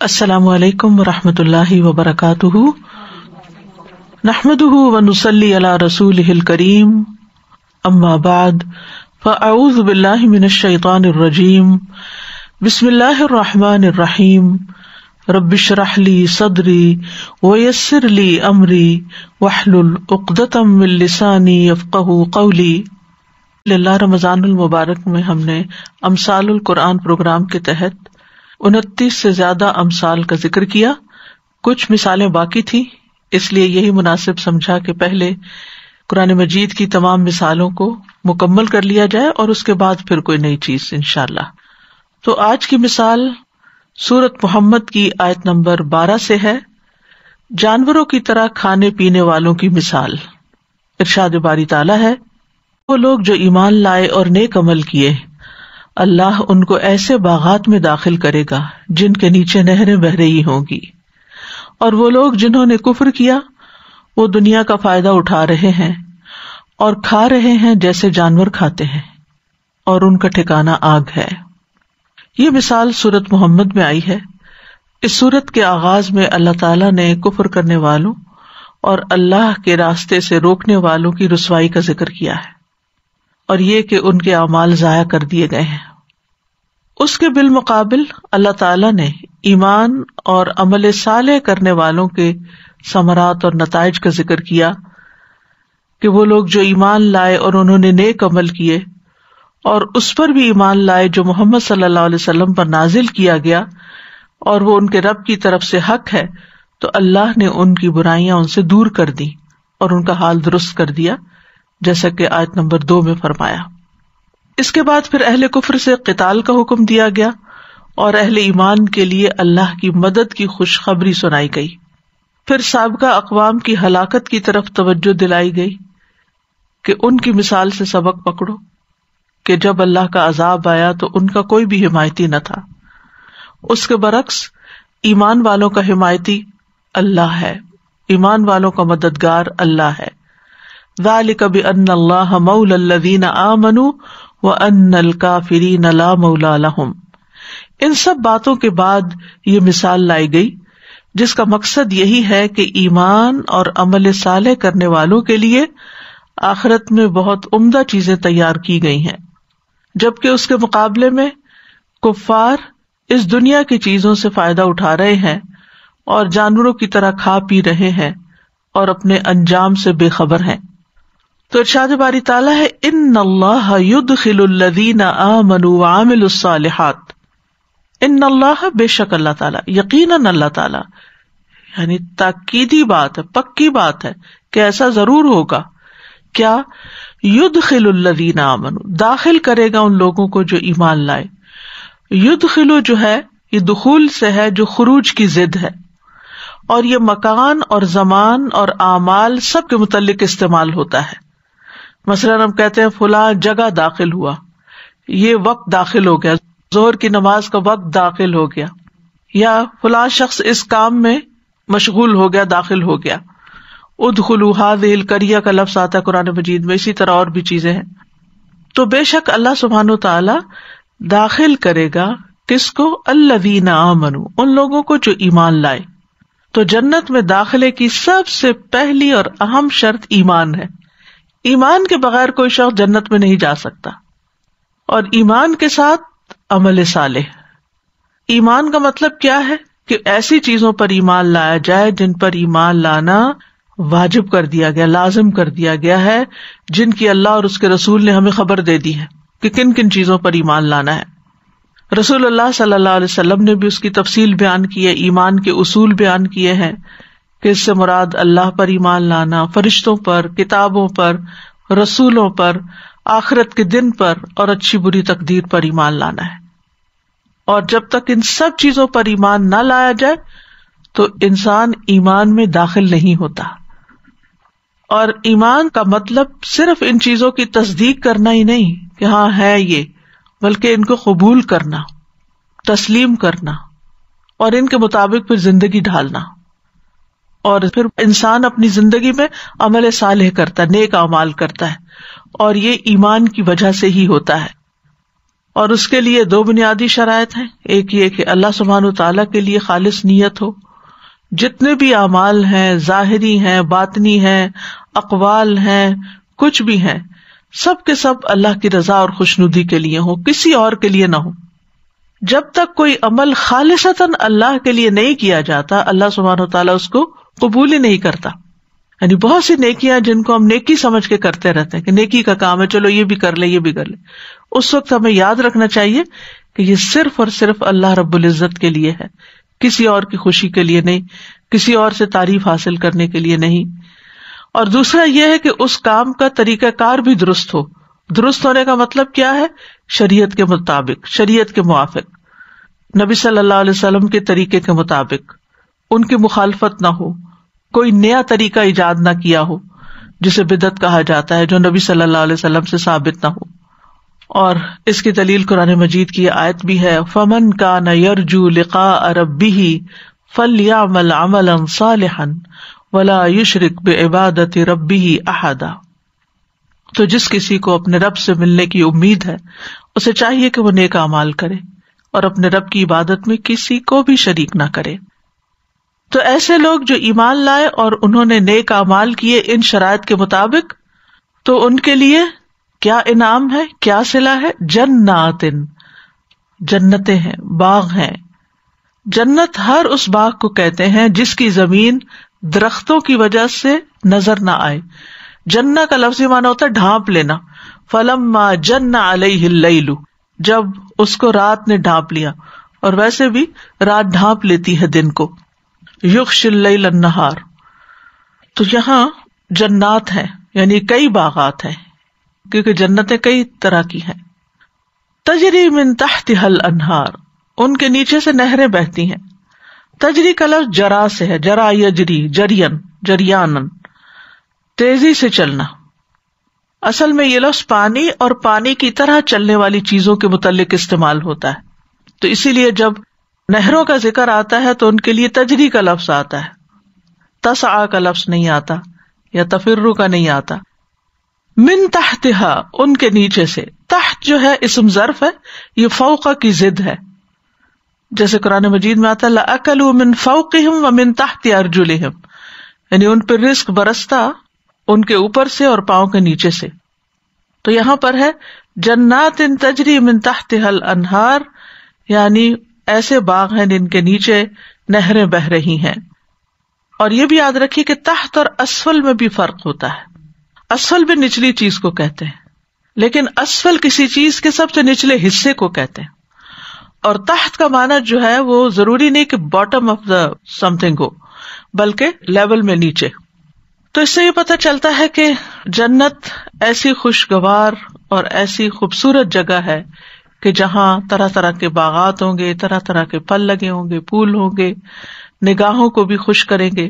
السلام علیکم ورحمۃ اللہ وبرکاتہ، نحمده ونصلی علی رسولہ الکریم، اما بعد فاعوذ باللہ من الشیطان الرجیم، بسم اللہ الرحمن الرحیم، رب اشرح لی صدری ویسر لی امری واحلل عقدۃ من لسانی یفقہوا قولی۔ اللہ رمضان المبارک میں ہم نے امثال القرآن پروگرام کے تحت 29 سے زیادہ امثال کا ذکر کیا۔ کچھ مثالیں باقی تھیں، اس لیے یہی مناسب سمجھا کہ پہلے قرآن مجید کی تمام مثالوں کو مکمل کر لیا جائے اور اس کے بعد پھر کوئی نئی چیز انشاءاللہ۔ تو آج کی مثال سورۃ محمد کی آیت نمبر 12 سے ہے، جانوروں کی طرح کھانے پینے والوں کی مثال۔ ارشاد باری تعالیٰ ہے، وہ لوگ جو ایمان لائے اور نیک عمل کیے، اللہ ان کو ایسے باغات میں داخل کرے گا جن کے نیچے نہریں بہہ رہی ہوں گی، اور وہ لوگ جنہوں نے کفر کیا وہ دنیا کا فائدہ اٹھا رہے ہیں اور کھا رہے ہیں جیسے جانور کھاتے ہیں، اور ان کا ٹھکانہ آگ ہے۔ یہ مثال سورۃ محمد میں آئی ہے۔ اس سورت کے آغاز میں اللہ تعالیٰ نے کفر کرنے والوں اور اللہ کے راستے سے روکنے والوں کی رسوائی کا ذکر کیا ہے، اور یہ کہ ان کے اعمال ضائع کر دیے گئے ہیں۔ اس کے بالمقابل اللہ تعالیٰ نے ایمان اور عمل صالح کرنے والوں کے ثمرات اور نتائج کا ذکر کیا کہ وہ لوگ جو ایمان لائے اور انہوں نے نیک عمل کیے اور اس پر بھی ایمان لائے جو محمد صلی اللہ علیہ وسلم پر نازل کیا گیا، اور وہ ان کے رب کی طرف سے حق ہے، تو اللہ نے ان کی برائیاں ان سے دور کر دی اور ان کا حال درست کر دیا، جیسا کہ آیت نمبر 2 میں فرمایا۔ اس کے بعد پھر اہل کفر سے قتال کا حکم دیا گیا اور اہل ایمان کے لیے اللہ کی مدد کی خوشخبری سنائی گئی۔ پھر سابقہ اقوام کی ہلاکت کی طرف توجہ دلائی گئی کہ ان کی مثال سے سبق پکڑو کہ جب اللہ کا عذاب آیا تو ان کا کوئی بھی حمایتی نہ تھا۔ اس کے برعکس ایمان والوں کا حمایتی اللہ ہے، ایمان والوں کا مددگار اللہ ہے۔ ذالک بأن اللہ مولی الذین آمنوا وأن الکافرین لا مولی لہم۔ ان سب باتوں کے بعد یہ مثال لائی گئی جس کا مقصد یہی ہے کہ ایمان اور عمل صالح کرنے والوں کے لیے آخرت میں بہت عمدہ چیزیں تیار کی گئی ہیں، جبکہ اس کے مقابلے میں کفار اس دنیا کی چیزوں سے فائدہ اٹھا رہے ہیں اور جانوروں کی طرح کھا پی رہے ہیں اور اپنے انجام سے بے خبر ہیں۔ تو ارشاد باری تعالیٰ ہے، ان اللہ یدخل الذین آمنوا وعملوا الصالحات۔ ان اللہ، بے شک اللہ تعالیٰ، یقیناً اللہ تعالیٰ، یعنی تاکیدی بات ہے، پکی بات ہے کہ ایسا ضرور ہوگا۔ کیا؟ یدخل الذین آمنوا، داخل کرے گا ان لوگوں کو جو ایمان لائے۔ یدخل جو ہے یہ دخول سے ہے جو خروج کی ضد ہے، اور یہ مکان اور زمان اور اعمال سب کے متعلق استعمال ہوتا ہے۔ مثلاً ہم کہتے ہیں فلاں جگہ داخل ہوا، یہ وقت داخل ہو گیا، ظہر کی نماز کا وقت داخل ہو گیا، یا فلاں شخص اس کام میں مشغول ہو گیا، داخل ہو گیا۔ ادخلوا هذه القرية کا لفظ آتا ہے قرآن مجید میں، اسی طرح اور بھی چیزیں ہیں۔ تو بے شک اللہ سبحانہ و تعالی داخل کرے گا کس کو؟ الذین آمنوا، ان لوگوں کو جو ایمان لائے۔ تو جنت میں داخلے کی سب سے پہلی اور اہم شرط ایمان ہے۔ ایمان کے بغیر کوئی شخص جنت میں نہیں جا سکتا، اور ایمان کے ساتھ عمل صالح۔ ایمان کا مطلب کیا ہے؟ کہ ایسی چیزوں پر ایمان لایا جائے جن پر ایمان لانا واجب کر دیا گیا، لازم کر دیا گیا ہے، جن کی اللہ اور اس کے رسول نے ہمیں خبر دے دی ہے کہ کن کن چیزوں پر ایمان لانا ہے۔ رسول اللہ صلی اللہ علیہ وسلم نے بھی اس کی تفصیل بیان کی ہے، ایمان کے اصول بیان کیے ہیں کہ اس سے مراد اللہ پر ایمان لانا، فرشتوں پر، کتابوں پر، رسولوں پر، آخرت کے دن پر اور اچھی بری تقدیر پر ایمان لانا ہے۔ اور جب تک ان سب چیزوں پر ایمان نہ لایا جائے تو انسان ایمان میں داخل نہیں ہوتا۔ اور ایمان کا مطلب صرف ان چیزوں کی تصدیق کرنا ہی نہیں کہ ہاں ہے یہ، بلکہ ان کو قبول کرنا، تسلیم کرنا، اور ان کے مطابق پھر زندگی ڈھالنا۔ اور پھر انسان اپنی زندگی میں عمل صالح کرتا ہے، نیک اعمال کرتا ہے، اور یہ ایمان کی وجہ سے ہی ہوتا ہے۔ اور اس کے لیے دو بنیادی شرائط ہیں. ایک یہ کہ اللہ سبحانہ وتعالیٰ کے لیے خالص نیت ہو. جتنے بھی اعمال ہیں، ظاہری ہیں، باطنی ہیں، اقوال ہیں، کچھ بھی ہیں، سب کے سب اللہ کی رضا اور خوشنودی کے لیے ہو، کسی اور کے لیے نہ ہو. جب تک کوئی عمل خالصتاً اللہ کے لیے نہیں کیا جاتا، اللہ سبحانہ وتعالیٰ اس کو قبول ہی نہیں کرتا. یعنی بہت سی نیکیاں جن کو ہم نیکی سمجھ کے کرتے رہتے ہیں کہ نیکی کا کام ہے، چلو یہ بھی کر لے، یہ بھی کر لے. اس وقت ہمیں یاد رکھنا چاہیے کہ یہ صرف اور صرف اللہ رب العزت کے لیے ہے، کسی اور کی خوشی کے لیے نہیں، کسی اور سے تعریف حاصل کرنے کے لیے نہیں. اور دوسرا یہ ہے کہ اس کام کا طریقہ کار بھی درست ہو. درست ہونے کا مطلب کیا ہے؟ شریعت کے مطابق، شریعت کے موافق، نبی صلی اللہ علیہ وسلم کے طریقے کے مطابق، ان کی مخالفت نہ ہو، کوئی نیا طریقہ ایجاد نہ کیا ہو جسے بدعت کہا جاتا ہے، جو نبی صلی اللہ علیہ وسلم سے ثابت نہ ہو. اور اس کی دلیل قرآن مجید کی آیت بھی ہے، فَمَن كَانَ يَرْجُو لِقَاءَ رَبِّهِ فَلْيَعْمَلْ عَمَلًا صَالِحًا وَلَا يُشْرِكْ بِعِبَادَةِ رَبِّهِ أَحَدًا. تو جس کسی کو اپنے رب سے ملنے کی امید ہے، اسے چاہیے کہ وہ نیک اعمال کرے اور اپنے رب کی عبادت میں کسی کو بھی شریک نہ کرے. تو ایسے لوگ جو ایمان لائے اور انہوں نے نیک اعمال کیے ان شرائط کے مطابق، تو ان کے لیے کیا انعام ہے، کیا صلہ ہے؟ جنات، جنتیں ہیں، باغ ہیں. جنت ہر اس باغ کو کہتے ہیں جس کی زمین درختوں کی وجہ سے نظر نہ آئے. جنہ کا لفظی معنی ہوتا ہے ڈھانپ لینا. فلما جن علیہ اللیل، جب اس کو رات نے ڈھانپ لیا، اور ویسے بھی رات ڈھانپ لیتی ہے دن کو. یغشی اللیل النہار. تو یہاں جنات ہیں، یعنی کئی باغات ہیں، کیونکہ جنتیں کئی طرح کی ہیں. تجری من تحتها الانہار، ان کے نیچے سے نہریں بہتی ہیں. تجری کا لفظ جرا سے ہے، جرا یجری، جرین، جریانن، تیزی سے چلنا. اصل میں یہ لفظ پانی اور پانی کی طرح چلنے والی چیزوں کے متعلق استعمال ہوتا ہے. تو اسی لیے جب نہروں کا ذکر آتا ہے تو ان کے لیے تجری کا لفظ آتا ہے، تسعى کا لفظ نہیں آتا، یا تفر کا نہیں آتا. من تحتها، ان کے نیچے سے. تحت جو ہے اسم ظرف ہے، یہ فوق کی ضد ہے. جیسے قرآن مجید میں آتا ہے لَأَكَلُوا مِن فَوْقِهِمْ وَمِن تَحْتِ أَرْجُلِهِمْ، یعنی ان پر رزق برستا ان کے اوپر سے اور پاؤں کے نیچے سے. تو یہاں پر ہے جنات تجری من تحتها الانہار، یعنی ایسے باغ ہیں جن کے نیچے نہریں بہ رہی ہیں. اور یہ بھی یاد رکھیے کہ تحت اور اسفل میں بھی فرق ہوتا ہے. اسفل بھی نچلی چیز کو کہتے ہیں، لیکن اسفل کسی چیز کے سب سے نچلے حصے کو کہتے ہیں. اور تحت کا معنی جو ہے وہ ضروری نہیں کہ bottom of the something ہو، بلکہ لیول میں نیچے. تو اس سے یہ پتہ چلتا ہے کہ جنت ایسی خوشگوار اور ایسی خوبصورت جگہ ہے کہ جہاں طرح طرح کے باغات ہوں گے، طرح طرح کے پھل لگے ہوں گے، پھول ہوں گے، نگاہوں کو بھی خوش کریں گے.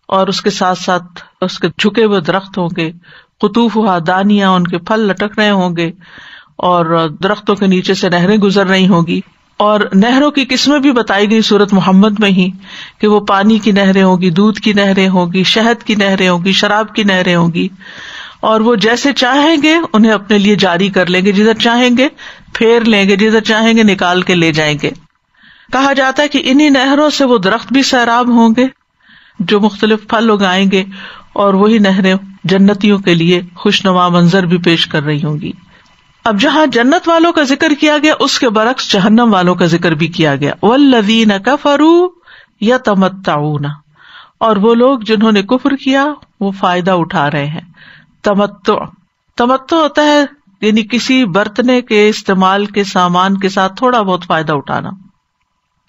اور اس کے ساتھ ساتھ اس کے جھکے ہوئے درخت ہوں گے، قطوفها دانیاں، ان کے پھل لٹک رہے ہوں گے، اور درختوں کے نیچے سے نہریں گزر رہی ہوں گی. اور نہروں کی قسمیں بھی بتائی گئی سورۃ محمد میں ہی کہ وہ پانی کی نہریں ہوں گی، دودھ کی نہریں ہوں گی، شہد کی نہریں ہوں گی، شراب کی نہریں ہوں گی. اور وہ جیسے چاہیں گے انہیں اپنے لیے جاری کر لیں گے، جدھر چاہیں گے پھیر لیں گے، جدھر چاہیں گے نکال کے لے جائیں گے. کہا جاتا ہے کہ انہی نہروں سے وہ درخت بھی سیراب ہوں گے جو مختلف پھل اگائیں گے، اور وہی نہریں جنتیوں کے لیے خوشنما منظر بھی پیش کر رہی ہوں گی. اب جہاں جنت والوں کا ذکر کیا گیا اس کے برعکس جہنم والوں کا ذکر بھی کیا گیا. والذین کفروا یتمتعون، اور وہ لوگ جنہوں نے کفر کیا وہ فائدہ اٹھا رہے ہیں. تمتع ہوتا ہے یعنی کسی برتنے کے استعمال کے سامان کے ساتھ تھوڑا بہت فائدہ اٹھانا.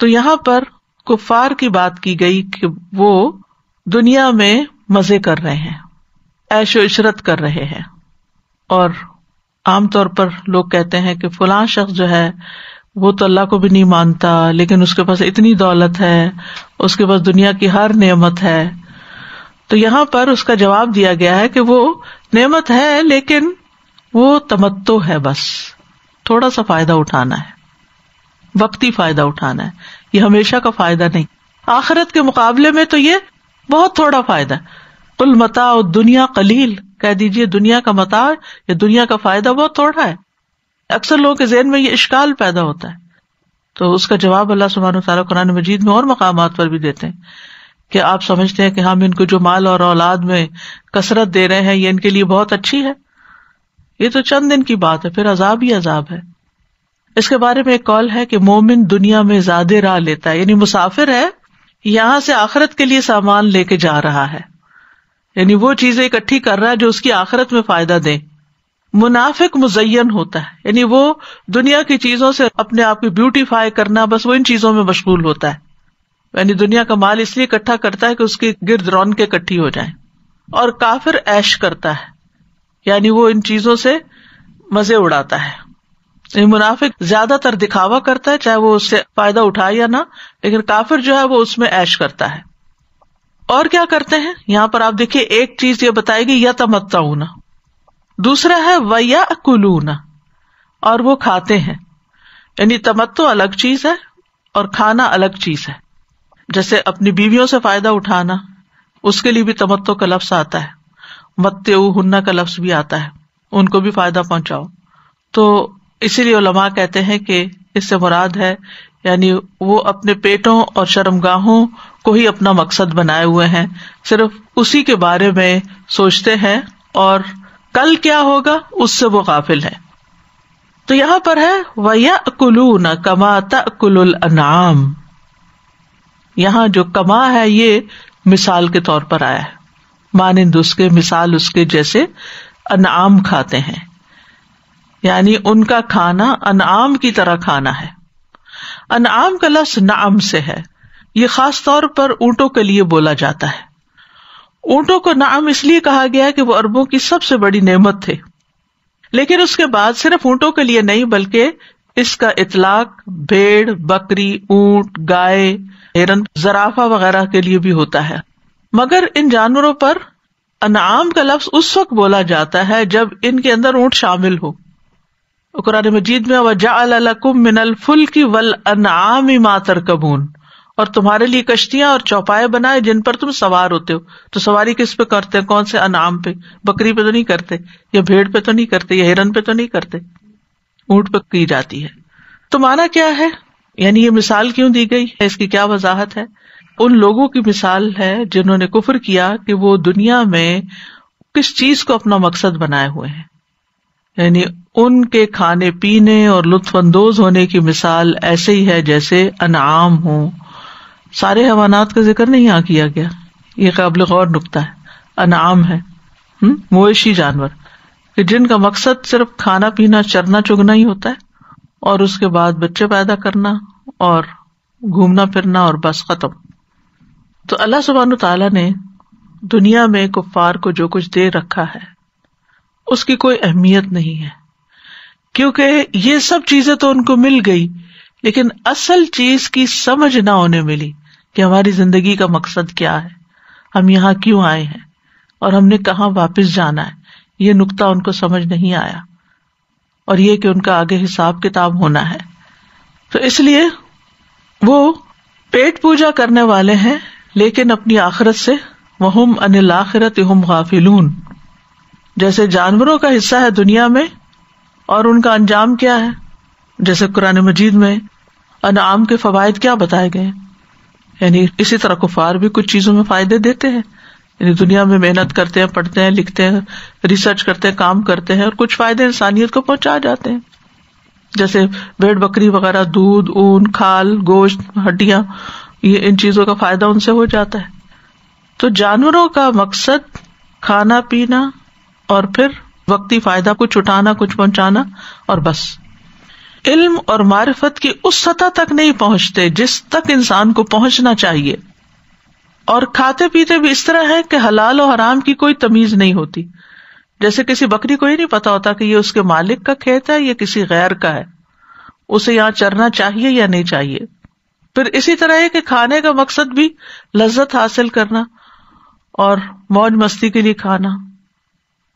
تو یہاں پر کفار کی بات کی گئی کہ وہ دنیا میں مزے کر رہے ہیں، عیش و عشرت کر رہے ہیں. اور عام طور پر لوگ کہتے ہیں کہ فلاں شخص جو ہے وہ تو اللہ کو بھی نہیں مانتا، لیکن اس کے پاس اتنی دولت ہے، اس کے پاس دنیا کی ہر نعمت ہے. تو یہاں پر اس کا جواب دیا گیا ہے کہ وہ نعمت ہے لیکن وہ تمتع ہے، بس تھوڑا سا فائدہ اٹھانا ہے، وقتی فائدہ اٹھانا ہے، یہ ہمیشہ کا فائدہ نہیں. آخرت کے مقابلے میں تو یہ بہت تھوڑا فائدہ ہے. قل متاع الدنیا قلیل، کہہ دیجئے دنیا کا متاع یا دنیا کا فائدہ بہت تھوڑا ہے. اکثر لوگوں کے ذہن میں یہ اشکال پیدا ہوتا ہے، تو اس کا جواب اللہ سبحانہ وتعالیٰ قرآن مجید میں اور مقامات پر بھی دیتے ہیں کہ آپ سمجھتے ہیں کہ ہم ان کو جو مال اور اولاد میں کثرت دے رہے ہیں یہ ان کے لیے بہت اچھی ہے، یہ تو چند دن کی بات ہے، پھر عذاب ہی عذاب ہے۔ اس کے بارے میں ایک قول ہے کہ مومن دنیا میں زیادہ راہ لیتا ہے، یعنی مسافر ہے، یہاں سے آخرت کے لیے سامان لے کے جا رہا ہے، یعنی وہ چیزیں اکٹھی کر رہا ہے جو اس کی آخرت میں فائدہ دیں۔ منافق مزین ہوتا ہے، یعنی وہ دنیا کی چیزوں سے اپنے آپ کو بیوٹیفائی کرنا، بس وہ ان چیزوں میں مشغول ہوتا ہے، یعنی دنیا کا مال اس لیے اکٹھا کرتا ہے کہ اس کی گرد رونقیں اکٹھی ہو جائیں۔ اور کافر عیش کرتا ہے، یعنی وہ ان چیزوں سے مزے اڑاتا ہے۔ یعنی منافق زیادہ تر دکھاوا کرتا ہے، چاہے وہ اس سے فائدہ اٹھائے یا نہ، لیکن کافر جو ہے وہ اس میں عیش کرتا ہے۔ اور کیا کرتے ہیں یہاں پر آپ دیکھیے، ایک چیز یہ بتائے گی یتمتعون، دوسرا ہے وَيَأْكُلُونَ، اور وہ کھاتے ہیں، یعنی تمتع الگ چیز ہے اور کھانا الگ چیز ہے۔ جیسے اپنی بیویوں سے فائدہ اٹھانا، اس کے لیے بھی تمتع کا لفظ آتا ہے، متعوہن کا لفظ بھی آتا ہے، ان کو بھی فائدہ پہنچاؤ۔ تو اسی لیے علماء کہتے ہیں کہ اس سے مراد ہے یعنی وہ اپنے پیٹوں اور شرمگاہوں کو ہی اپنا مقصد بنائے ہوئے ہیں، صرف اسی کے بارے میں سوچتے ہیں اور کل کیا ہوگا اس سے وہ غافل ہے۔ تو یہاں پر ہے وَيَأْكُلُونَ كَمَا تَأْكُلُ الْأَنْعَامُ، یہاں جو کما ہے یہ مثال کے طور پر آیا ہے، مانند اس کے، مثال اس کے جیسے انعام کھاتے ہیں، یعنی ان کا کھانا انعام کی طرح کھانا ہے۔ انعام کا لفظ نعم سے ہے، یہ خاص طور پر اونٹوں کے لیے بولا جاتا ہے۔ اونٹوں کو نعم اس لیے کہا گیا کہ وہ عربوں کی سب سے بڑی نعمت تھے، لیکن اس کے بعد صرف اونٹوں کے لیے نہیں بلکہ اس کا اطلاق بھیڑ، بکری، اونٹ، گائے، ہرن، زرافہ وغیرہ کے لیے بھی ہوتا ہے۔ مگر ان جانوروں پر انعام کا لفظ اس وقت بولا جاتا ہے جب ان کے اندر اونٹ شامل ہو۔ قرآن مجید میں وَجَعَلَ لَكُم مِّنَ الْفُلْكِ وَالْأَنْعَامِ مَا تَرْكَبُونَ، اور تمہارے لیے کشتیاں اور چوپائے بنائے جن پر تم سوار ہوتے ہو۔ تو سواری کس پہ کرتے ہیں؟ کون سے انعام پہ؟ بکری پہ تو نہیں کرتے، یا بھیڑ پہ تو نہیں کرتے، یا ہرن پہ تو نہیں کرتے، اونٹ پہ کی جاتی ہے۔ تو مانا کیا ہے، یعنی یہ مثال کیوں دی گئی ہے، اس کی کیا وضاحت ہے؟ ان لوگوں کی مثال ہے جنہوں نے کفر کیا کہ وہ دنیا میں کس چیز کو اپنا مقصد بنائے ہوئے ہیں، یعنی ان کے کھانے پینے اور لطف اندوز ہونے کی مثال ایسے ہی ہے جیسے انعام ہوں۔ سارے حیوانات کا ذکر نہیں یہاں کیا گیا، یہ قابل غور نکتہ ہے۔ انعام ہے مویشی جانور کہ جن کا مقصد صرف کھانا پینا، چرنا چگنا ہی ہوتا ہے، اور اس کے بعد بچے پیدا کرنا اور گھومنا پھرنا، اور بس ختم۔ تو اللہ سبحانہ تعالیٰ نے دنیا میں کفار کو جو کچھ دے رکھا ہے اس کی کوئی اہمیت نہیں ہے، کیونکہ یہ سب چیزیں تو ان کو مل گئی، لیکن اصل چیز کی سمجھ نہ انہیں ملی کہ ہماری زندگی کا مقصد کیا ہے، ہم یہاں کیوں آئے ہیں اور ہم نے کہاں واپس جانا ہے، یہ نقطہ ان کو سمجھ نہیں آیا، اور یہ کہ ان کا آگے حساب کتاب ہونا ہے۔ تو اس لیے وہ پیٹ پوجا کرنے والے ہیں لیکن اپنی آخرت سے وَهُمْ عَنِ الْآخِرَةِ هُمْ غَافِلُونَ، جیسے جانوروں کا حصہ ہے دنیا میں اور ان کا انجام کیا ہے، جیسے قرآن مجید میں انعام کے فوائد کیا بتائے گئے، یعنی اسی طرح کفار بھی کچھ چیزوں میں فائدے دیتے ہیں، یعنی دنیا میں محنت کرتے ہیں، پڑھتے ہیں، لکھتے ہیں، ریسرچ کرتے ہیں، کام کرتے ہیں، اور کچھ فائدے انسانیت کو پہنچا جاتے ہیں، جیسے بھیڑ بکری وغیرہ، دودھ، اون، کھال، گوشت، ہڈیاں، یہ ان چیزوں کا فائدہ ان سے ہو جاتا ہے۔ تو جانوروں کا مقصد کھانا پینا اور پھر وقتی فائدہ کچھ اٹھانا، کچھ پہنچانا، اور بس علم اور معرفت کی اس سطح تک نہیں پہنچتے جس تک انسان کو پہنچنا چاہیے، اور کھاتے پیتے بھی اس طرح ہے کہ حلال و حرام کی کوئی تمیز نہیں ہوتی۔ جیسے کسی بکری کو ہی نہیں پتا ہوتا کہ یہ اس کے مالک کا کھیت ہے یا کسی غیر کا ہے، اسے یہاں چرنا چاہیے یا نہیں چاہیے۔ پھر اسی طرح ہے کہ کھانے کا مقصد بھی لذت حاصل کرنا اور موج مستی کے لیے کھانا،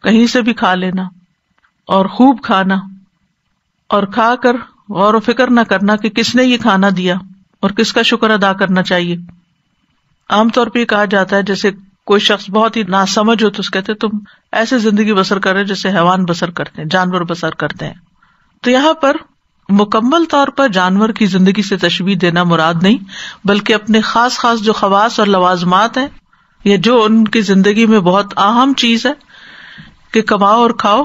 کہیں سے بھی کھا لینا اور خوب کھانا، اور کھا کر غور و فکر نہ کرنا کہ کس نے یہ کھانا دیا اور کس کا شکر ادا کرنا چاہیے۔ عام طور پہ یہ کہا جاتا ہے جیسے کوئی شخص بہت ہی ناسمجھ ہو تو اس کہتے تم ایسے زندگی بسر کر رہے جیسے حیوان بسر کرتے ہیں، جانور بسر کرتے ہیں، تو یہاں پر مکمل طور پر جانور کی زندگی سے تشبیہ دینا مراد نہیں، بلکہ اپنے خاص خاص جو خواص اور لوازمات ہیں یا جو ان کی زندگی میں بہت اہم چیز ہے کہ کماؤ اور کھاؤ،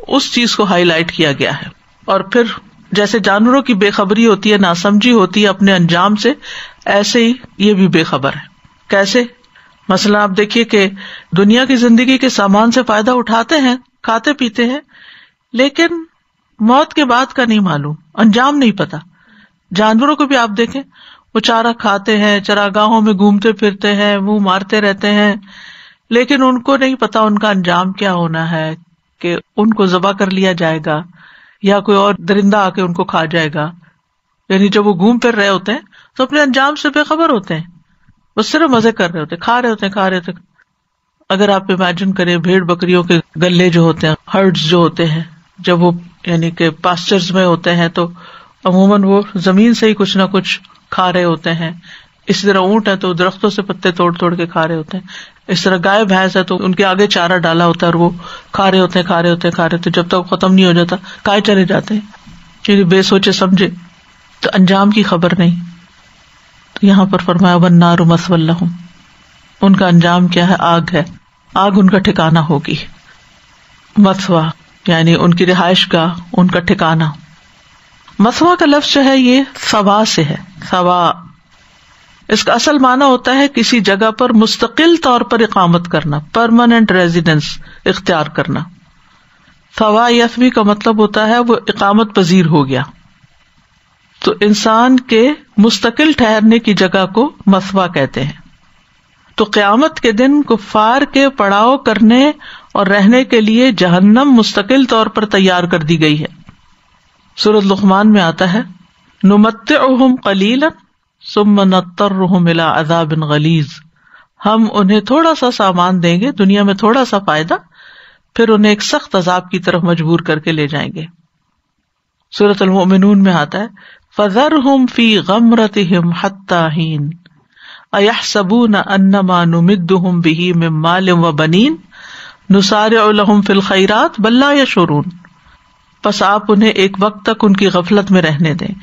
اس چیز کو ہائی لائٹ کیا گیا ہے. اور پھر جیسے جانوروں کی بے خبری ہوتی ہے، ناسمجھی ہوتی ہے اپنے انجام سے، ایسے ہی یہ بھی بے خبر ہے. کیسے؟ مثلا آپ دیکھیے کہ دنیا کی زندگی کے سامان سے فائدہ اٹھاتے ہیں، کھاتے پیتے ہیں، لیکن موت کے بعد کا نہیں معلوم، انجام نہیں پتا. جانوروں کو بھی آپ دیکھیں، وہ چارہ کھاتے ہیں، چراگاہوں میں گھومتے پھرتے ہیں، منہ مارتے رہتے ہیں، لیکن ان کو نہیں پتا ان کا انجام کیا ہونا ہے، کہ ان کو ذبح کر لیا جائے گا یا کوئی اور درندہ آ کے ان کو کھا جائے گا. یعنی جب وہ گھوم پھر رہے ہوتے ہیں تو اپنے انجام سے بے خبر ہوتے ہیں، وہ صرف مزے کر رہے ہوتے ہیں، کھا رہے ہوتے. اگر آپ امیجن کریں بھیڑ بکریوں کے گلے جو ہوتے ہیں، ہرڈز جو ہوتے ہیں، جب وہ یعنی کہ پاسچرز میں ہوتے ہیں تو عموماً وہ زمین سے ہی کچھ نہ کچھ کھا رہے ہوتے ہیں. اسی طرح اونٹ ہے تو درختوں سے پتے توڑ توڑ کے کھا رہے ہوتے ہیں. اس طرح گائے بھینس ہے تو ان کے آگے چارہ ڈالا ہوتا ہے اور وہ کھا رہے ہوتے جب تک ختم نہیں ہو جاتا کھائے چلے جاتے ہیں. یعنی بے سوچے سمجھے، تو انجام کی خبر نہیں. تو یہاں پر فرمایا وَالنَّارُ مَثْوًى لَهُمْ، ان کا انجام کیا ہے؟ آگ ہے، آگ ان کا ٹھکانہ ہوگی. مثوا یعنی ان کی رہائش گاہ، ان کا ٹھکانہ. مثوا کا لفظ جو ہے یہ ثوا سے ہے. ثوا اس کا اصل معنی ہوتا ہے کسی جگہ پر مستقل طور پر اقامت کرنا، پرماننٹ ریزیڈنس اختیار کرنا. ثوا یثوی کا مطلب ہوتا ہے وہ اقامت پذیر ہو گیا. تو انسان کے مستقل ٹھہرنے کی جگہ کو مثوا کہتے ہیں. تو قیامت کے دن کفار کے پڑاؤ کرنے اور رہنے کے لیے جہنم مستقل طور پر تیار کر دی گئی ہے. سورۃ لقمان میں آتا ہے نمتعہم قلیلا ثم نضطرہم الی عذاب غلیظ، ہم انہیں تھوڑا سا سامان دیں گے، دنیا میں تھوڑا سا فائدہ، پھر انہیں ایک سخت عذاب کی طرف مجبور کر کے لے جائیں گے. سورۃ المؤمنون میں آتا ہے فذرہم فی غمرتہم حتی حین ایحسبون انما نمدہم بہ من مال وبنین نسارع لہم فی الخیرات بل لا یشعرون. پس آپ انہیں ایک وقت تک ان کی غفلت میں رہنے دیں.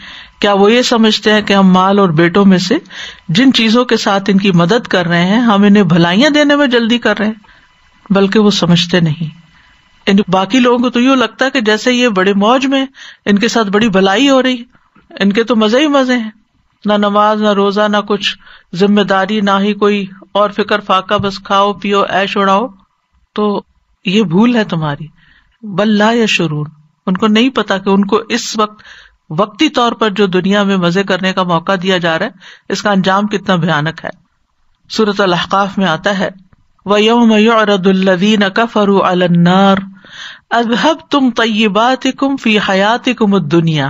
کیا وہ یہ سمجھتے ہیں کہ ہم مال اور بیٹوں میں سے جن چیزوں کے ساتھ ان کی مدد کر رہے ہیں ہم انہیں بھلائیاں دینے میں جلدی کر رہے ہیں؟ بلکہ وہ سمجھتے نہیں. باقی لوگوں کو تو یوں لگتا ہے کہ جیسے یہ بڑے موج میں، ان کے ساتھ بڑی بھلائی ہو رہی، ان کے تو مزے ہی مزے ہیں، نہ نماز نہ روزہ نہ کچھ ذمہ داری نہ ہی کوئی اور فکر فاقہ، بس کھاؤ پیو عیش اڑاؤ. تو یہ بھول ہے تمہاری. بل لا یشعرون، ان کو نہیں پتا کہ ان کو اس وقت وقتی طور پر جو دنیا میں مزے کرنے کا موقع دیا جا رہا ہے اس کا انجام کتنا بھیانک ہے. سورۃ الاحقاف میں آتا ہے وَيَوْمَ يُعْرَضُ الَّذِينَ كَفَرُوا عَلَى النَّارِ أَذْهَبْتُمْ طَيِّبَاتِكُمْ فِي حَيَاتِكُمُ الدُّنْيَا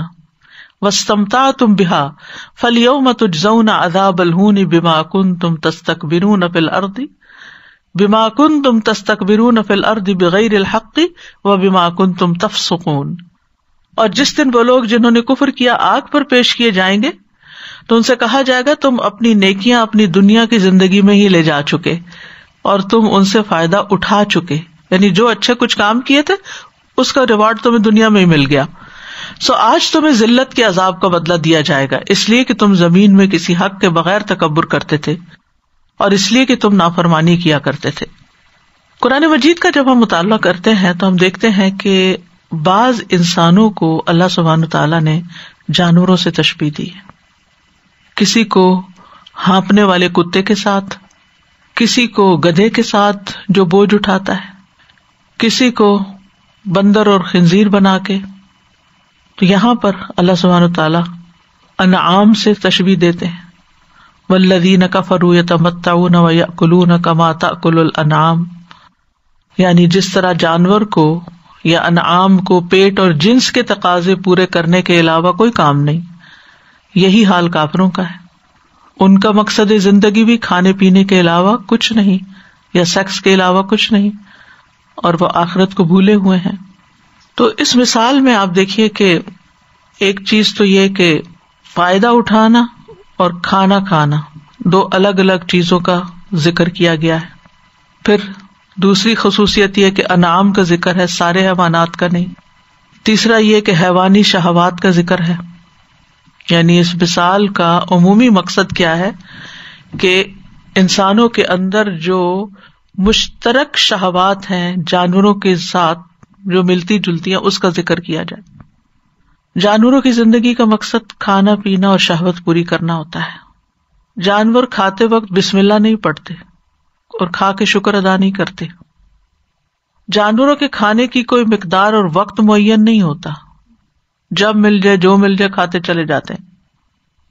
وَاسْتَمْتَعْتُمْ بِهَا فَالْيَوْمَ تُجْزَوْنَ عَذَابَ الْهُونِ بِمَا كُنْتُمْ تَسْتَكْبِرُونَ فِي الْأَرْضِ بِغَيْرِ الْحَقِّ وَبِمَا كُنْتُمْ تَفْسُقُونَ. اور جس دن وہ لوگ جنہوں نے کفر کیا آگ پر پیش کیے جائیں گے تو ان سے کہا جائے گا تم اپنی نیکیاں اپنی دنیا کی زندگی میں ہی لے جا چکے اور تم ان سے فائدہ اٹھا چکے، یعنی جو اچھے کچھ کام کیے تھے اس کا ریوارڈ تمہیں دنیا میں ہی مل گیا. سو آج تمہیں ذلت کے عذاب کا بدلہ دیا جائے گا، اس لیے کہ تم زمین میں کسی حق کے بغیر تکبر کرتے تھے اور اس لیے کہ تم نافرمانی کیا کرتے تھے. قرآن مجید کا جب ہم مطالعہ کرتے ہیں تو ہم دیکھتے ہیں کہ بعض انسانوں کو اللہ سبحانہ تعالیٰ نے جانوروں سے تشبیہ دی ہے. کسی کو ہانپنے والے کتے کے ساتھ، کسی کو گدھے کے ساتھ جو بوجھ اٹھاتا ہے، کسی کو بندر اور خنزیر بنا کے. تو یہاں پر اللہ سبحانہ تعالیٰ انعام سے تشبیہ دیتے ہیں والذین کفروا یتمتعون ویأکلون کما تأکل الانعام، یعنی جس طرح جانور کو یا انعام کو پیٹ اور جنس کے تقاضے پورے کرنے کے علاوہ کوئی کام نہیں، یہی حال کافروں کا ہے. ان کا مقصد زندگی بھی کھانے پینے کے علاوہ کچھ نہیں یا سیکس کے علاوہ کچھ نہیں، اور وہ آخرت کو بھولے ہوئے ہیں. تو اس مثال میں آپ دیکھیے کہ ایک چیز تو یہ کہ فائدہ اٹھانا اور کھانا کھانا دو الگ الگ چیزوں کا ذکر کیا گیا ہے. پھر دوسری خصوصیت یہ کہ انعام کا ذکر ہے، سارے حیوانات کا نہیں. تیسرا یہ کہ حیوانی شہوات کا ذکر ہے، یعنی اس مثال کا عمومی مقصد کیا ہے کہ انسانوں کے اندر جو مشترک شہوات ہیں جانوروں کے ساتھ جو ملتی جلتی ہیں اس کا ذکر کیا جائے. جانوروں کی زندگی کا مقصد کھانا پینا اور شہوت پوری کرنا ہوتا ہے. جانور کھاتے وقت بسم اللہ نہیں پڑھتے اور کھا کے شکر ادا نہیں کرتے. جانوروں کے کھانے کی کوئی مقدار اور وقت معین نہیں ہوتا، جب مل جائے جو مل جائے کھاتے چلے جاتے ہیں.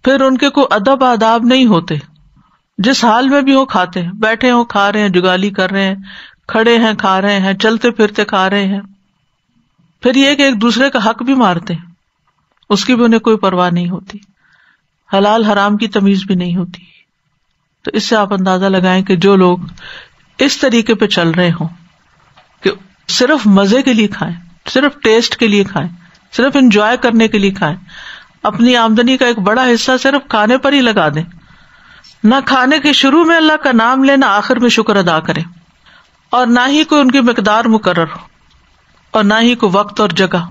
پھر ان کے کوئی ادب آداب نہیں ہوتے، جس حال میں بھی ہو کھاتے ہیں، بیٹھے ہوں کھا رہے ہیں، جگالی کر رہے ہیں، کھڑے ہیں کھا رہے ہیں، چلتے پھرتے کھا رہے ہیں. پھر یہ کہ ایک دوسرے کا حق بھی مارتے ہیں، اس کی بھی انہیں کوئی پرواہ نہیں ہوتی. حلال حرام کی تمیز بھی نہیں ہوتی. تو اس سے آپ اندازہ لگائیں کہ جو لوگ اس طریقے پہ چل رہے ہوں کہ صرف مزے کے لیے کھائیں، صرف ٹیسٹ کے لیے کھائیں، صرف انجوائے کرنے کے لیے کھائیں، اپنی آمدنی کا ایک بڑا حصہ صرف کھانے پر ہی لگا دیں، نہ کھانے کے شروع میں اللہ کا نام لیں، نہ آخر میں شکر ادا کریں، اور نہ ہی کوئی ان کی مقدار مقرر ہو، اور نہ ہی کوئی وقت اور جگہ،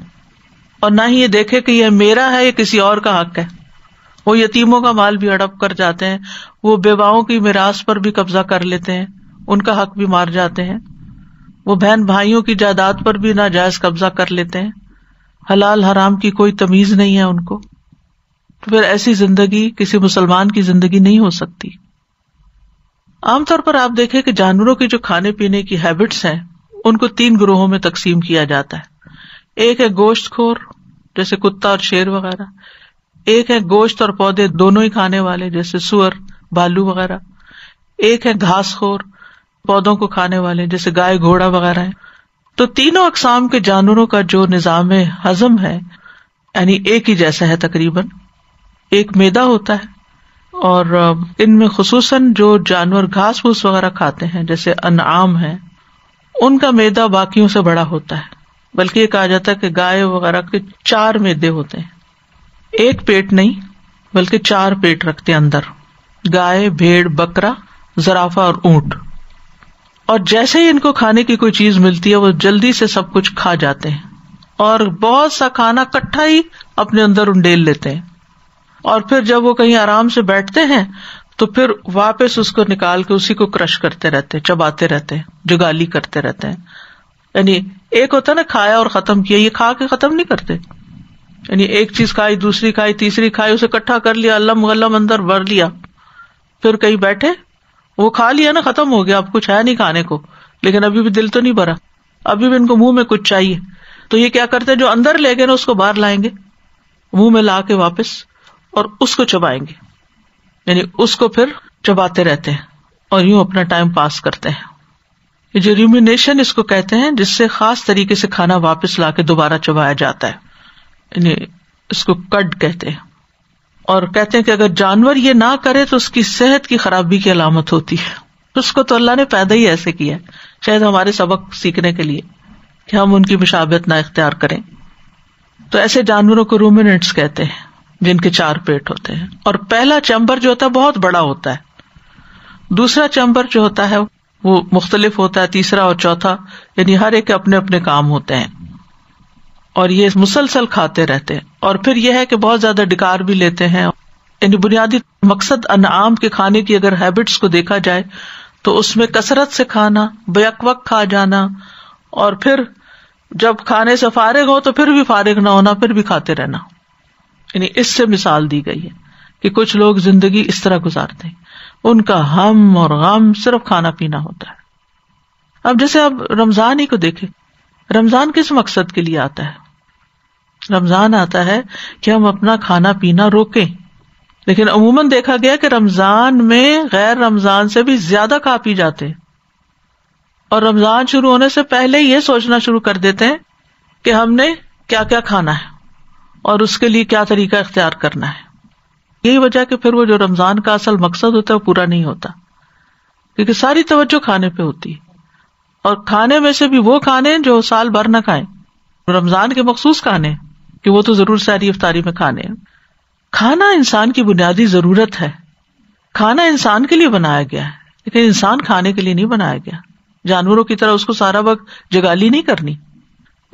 اور نہ ہی یہ دیکھے کہ یہ میرا ہے یا کسی اور کا حق ہے. وہ یتیموں کا مال بھی ہڑپ کر جاتے ہیں، وہ بیواؤں کی میراث پر بھی قبضہ کر لیتے ہیں، ان کا حق بھی مار جاتے ہیں، وہ بہن بھائیوں کی جائیداد پر بھی ناجائز قبضہ کر لیتے ہیں. حلال حرام کی کوئی تمیز نہیں ہے ان کو. تو پھر ایسی زندگی کسی مسلمان کی زندگی نہیں ہو سکتی. عام طور پر آپ دیکھیں کہ جانوروں کی جو کھانے پینے کی ہیبٹس ہیں ان کو 3 گروہوں میں تقسیم کیا جاتا ہے. ایک ہے گوشت خور جیسے کتا اور شیر وغیرہ، ایک ہے گوشت اور پودے دونوں ہی کھانے والے جیسے سور، بھالو وغیرہ، ایک ہے گھاس خور پودوں کو کھانے والے جیسے گائے گھوڑا وغیرہ ہیں. تو تینوں اقسام کے جانوروں کا جو نظام ہضم ہے یعنی ایک ہی جیسا ہے تقریباً. ایک میدا ہوتا ہے، اور ان میں خصوصاً جو جانور گھاس پھوس وغیرہ کھاتے ہیں جیسے انعام ہیں ان کا میدا باقیوں سے بڑا ہوتا ہے. بلکہ یہ کہا جاتا ہے کہ گائے وغیرہ کے 4 میدے ہوتے ہیں، ایک پیٹ نہیں بلکہ 4 پیٹ رکھتے ہیں اندر، گائے، بھیڑ، بکرا، زرافہ اور اونٹ. اور جیسے ہی ان کو کھانے کی کوئی چیز ملتی ہے وہ جلدی سے سب کچھ کھا جاتے ہیں اور بہت سا کھانا کٹھا ہی اپنے اندر انڈیل لیتے ہیں. اور پھر جب وہ کہیں آرام سے بیٹھتے ہیں تو پھر واپس اس کو نکال کے اسی کو کرش کرتے رہتے، چباتے رہتے ہیں، جگالی کرتے رہتے ہیں. یعنی ایک ہوتا ہے نا کھایا اور ختم کیا، یہ کھا کے ختم نہیں کرتے. یعنی ایک چیز کھائی، دوسری کھائی، تیسری کھائی، اسے اکٹھا کر لیا، علم غلم اندر بھر لیا، پھر کہیں بیٹھے، وہ کھا لیا نا، ختم ہو گیا، اب کچھ ہے نہیں کھانے کو، لیکن ابھی بھی دل تو نہیں بھرا، ابھی بھی ان کو منہ میں کچھ چاہیے. تو یہ کیا کرتے ہیں، جو اندر لے گئے نا اس کو باہر لائیں گے، منہ میں لا کے واپس، اور اس کو چبائیں گے. یعنی اس کو پھر چباتے رہتے ہیں اور یوں اپنا ٹائم پاس کرتے ہیں. یہ جو ریمینیشن اس کو کہتے ہیں، جس سے خاص طریقے سے کھانا واپس لا کے دوبارہ چبایا جاتا ہے، یعنی اس کو کڈ کہتے ہیں. اور کہتے ہیں کہ اگر جانور یہ نہ کرے تو اس کی صحت کی خرابی کی علامت ہوتی ہے. اس کو تو اللہ نے پیدا ہی ایسے کیا ہے، شاید ہمارے سبق سیکھنے کے لیے کہ ہم ان کی مشابہت نہ اختیار کریں. تو ایسے جانوروں کو رومیننٹس کہتے ہیں جن کے 4 پیٹ ہوتے ہیں. اور پہلا چیمبر جو ہوتا ہے بہت بڑا ہوتا ہے، دوسرا چیمبر جو ہوتا ہے وہ مختلف ہوتا ہے، تیسرا اور چوتھا، یعنی ہر ایک کے اپنے اپنے کام ہوتے ہیں. اور یہ مسلسل کھاتے رہتے ہیں. اور پھر یہ ہے کہ بہت زیادہ ڈکار بھی لیتے ہیں. یعنی بنیادی مقصد انعام کے کھانے کی اگر ہیبٹس کو دیکھا جائے تو اس میں کثرت سے کھانا، بیک وقت کھا جانا، اور پھر جب کھانے سے فارغ ہو تو پھر بھی فارغ نہ ہونا، پھر بھی کھاتے رہنا. یعنی اس سے مثال دی گئی ہے کہ کچھ لوگ زندگی اس طرح گزارتے ہیں، ان کا ہم اور غم صرف کھانا پینا ہوتا ہے. اب جیسے اب رمضان ہی کو دیکھیں، رمضان کس مقصد کے لیے آتا ہے؟ رمضان آتا ہے کہ ہم اپنا کھانا پینا روکیں. لیکن عموماً دیکھا گیا کہ رمضان میں غیر رمضان سے بھی زیادہ کھا پی جاتے ہیں، اور رمضان شروع ہونے سے پہلے یہ سوچنا شروع کر دیتے ہیں کہ ہم نے کیا کیا کھانا ہے اور اس کے لیے کیا طریقہ اختیار کرنا ہے. یہی وجہ کہ پھر وہ جو رمضان کا اصل مقصد ہوتا ہے وہ پورا نہیں ہوتا، کیونکہ ساری توجہ کھانے پہ ہوتی ہے، اور کھانے میں سے بھی وہ کھانے جو سال بھر نہ کھائیں، رمضان کے مخصوص کھانے کہ وہ تو ضرور سحری افطاری میں کھانے ہیں. کھانا انسان کی بنیادی ضرورت ہے. کھانا انسان کے لیے بنایا گیا ہے، لیکن انسان کھانے کے لیے نہیں بنایا گیا. جانوروں کی طرح اس کو سارا وقت جگالی نہیں کرنی.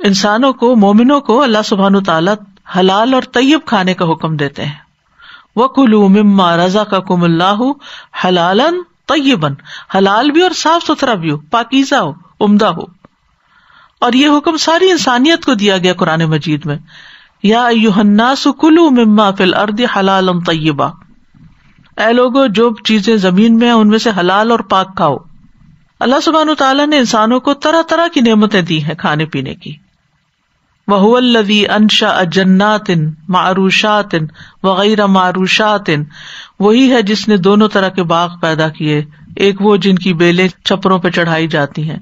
انسانوں کو، مومنوں کو اللہ سبحانہ تعالیٰ حلال اور طیب کھانے کا حکم دیتے ہیں. وَكُلُوا مِمَّا رَزَقَكُمُ اللَّهُ حَلَالًا طَيِّبًا، حلال بھی اور صاف ستھرا بھی ہو، پاکیزہ ہو، عمدہ ہو. اور یہ حکم ساری انسانیت کو دیا گیا قرآن مجید میں. یا ایھا الناس کلوا مما فی الارض حلالا طیبا، اے لوگو جو چیزیں زمین میں ہیں ان میں سے حلال اور پاک کھاؤ. اللہ سبحانہ تعالیٰ نے انسانوں کو طرح طرح کی نعمتیں دی ہیں کھانے پینے کی. وَهُوَ الَّذِي أَنشَأَ جَنَّاتٍ مَعْرُوشَاتٍ وَغَيْرَ مَعْرُوشَاتٍ، وہی ہے جس نے دونوں طرح کے باغ پیدا کیے، ایک وہ جن کی بیلیں چھپروں پہ چڑھائی جاتی ہیں،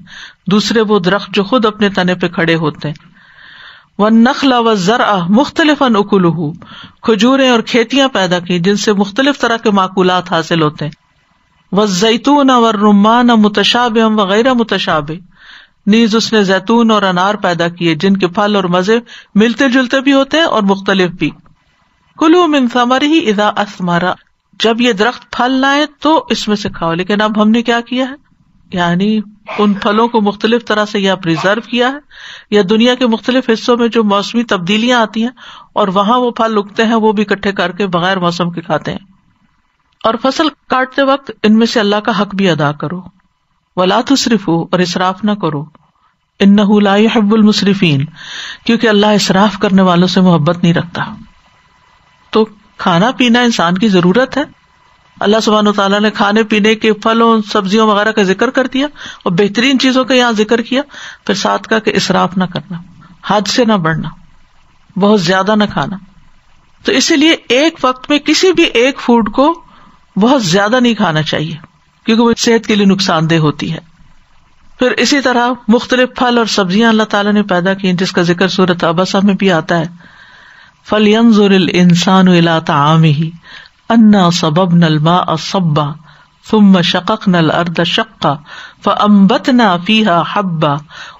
دوسرے وہ درخت جو خود اپنے تنے پہ کھڑے ہوتے ہیں. وَالنَّخْلَ وَالزَّرْعَ مُخْتَلِفًا أُكُلُهُ، کھجوریں اور کھیتیاں پیدا کی جن سے مختلف طرح کے معقولات حاصل ہوتے ہیں. وَالزَّيْتُونَ وَالرُّمَّانَ مُتَشَابِهًا وَغَيْرَ مُتَشَابِهٍ، نیز اس نے زیتون اور انار پیدا کیے جن کے پھل اور مزے ملتے جلتے بھی ہوتے ہیں اور مختلف بھی. کلوا من ثمرہ اذا اثمر، جب یہ درخت پھل لائے تو اس میں سے کھاؤ. لیکن اب ہم نے کیا کیا ہے، یعنی ان پھلوں کو مختلف طرح سے یا پریزرو کیا ہے، یا دنیا کے مختلف حصوں میں جو موسمی تبدیلیاں آتی ہیں اور وہاں وہ پھل اگتے ہیں وہ بھی اکٹھے کر کے بغیر موسم کے کھاتے ہیں. اور فصل کاٹتے وقت ان میں سے اللہ کا حق بھی ادا کرو. ولا تسرفوا، اور اسراف نہ کرو. انہ لا يحب المسرفین، کیونکہ اللہ اسراف کرنے والوں سے محبت نہیں رکھتا. تو کھانا پینا انسان کی ضرورت ہے. اللہ سبحانہ وتعالیٰ نے کھانے پینے کے پھلوں سبزیوں وغیرہ کا ذکر کر دیا اور بہترین چیزوں کا یہاں ذکر کیا، پھر ساتھ کا کہ اسراف نہ کرنا، حد سے نہ بڑھنا، بہت زیادہ نہ کھانا. تو اسی لیے ایک وقت میں کسی بھی ایک فوڈ کو بہت زیادہ نہیں کھانا چاہیے کیونکہ وہ صحت کے لیے نقصان دہ ہوتی ہے. پھر اسی طرح مختلف پھل اور سبزیاں اللہ تعالیٰ نے پیدا کی جس کا ذکر سورۃ عبسہ میں بھی آتا ہے. فَلْيَنظُرِ الْإِنسَانُ إِلَىٰ طَعَامِهِ أَنَّا صَبَبْنَا الْمَاءَ صَبًّا ثُمَّ شَقَقْنَا الْأَرْضَ شَقًّا فَأَنبَتْنَا فِيهَا حَبًّا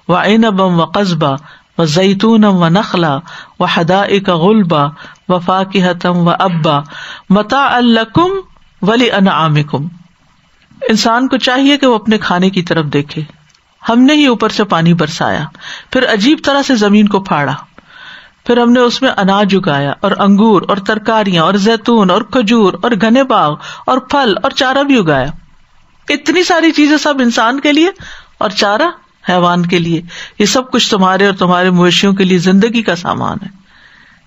وَعِنَبًا وَقَضْبًا وَزَيْتُونًا وَنَخْلًا وَحَدَائِقَ غُلْبًا وَفَاكِهَةً وَأَبًّا مَتَاعًا لَكُمْ وَلِأَنْعَامِكُمْ. انسان کو چاہیے کہ وہ اپنے کھانے کی طرف دیکھے. ہم نے ہی اوپر سے پانی برسایا، پھر عجیب طرح سے زمین کو پھاڑا، پھر ہم نے اس میں اناج اگایا اور انگور اور ترکاریاں اور زیتون اور کھجور اور گھنے باغ اور پھل اور چارہ بھی اگایا. اتنی ساری چیزیں سب انسان کے لیے اور چارہ حیوان کے لیے. یہ سب کچھ تمہارے اور تمہارے مویشیوں کے لیے زندگی کا سامان ہے.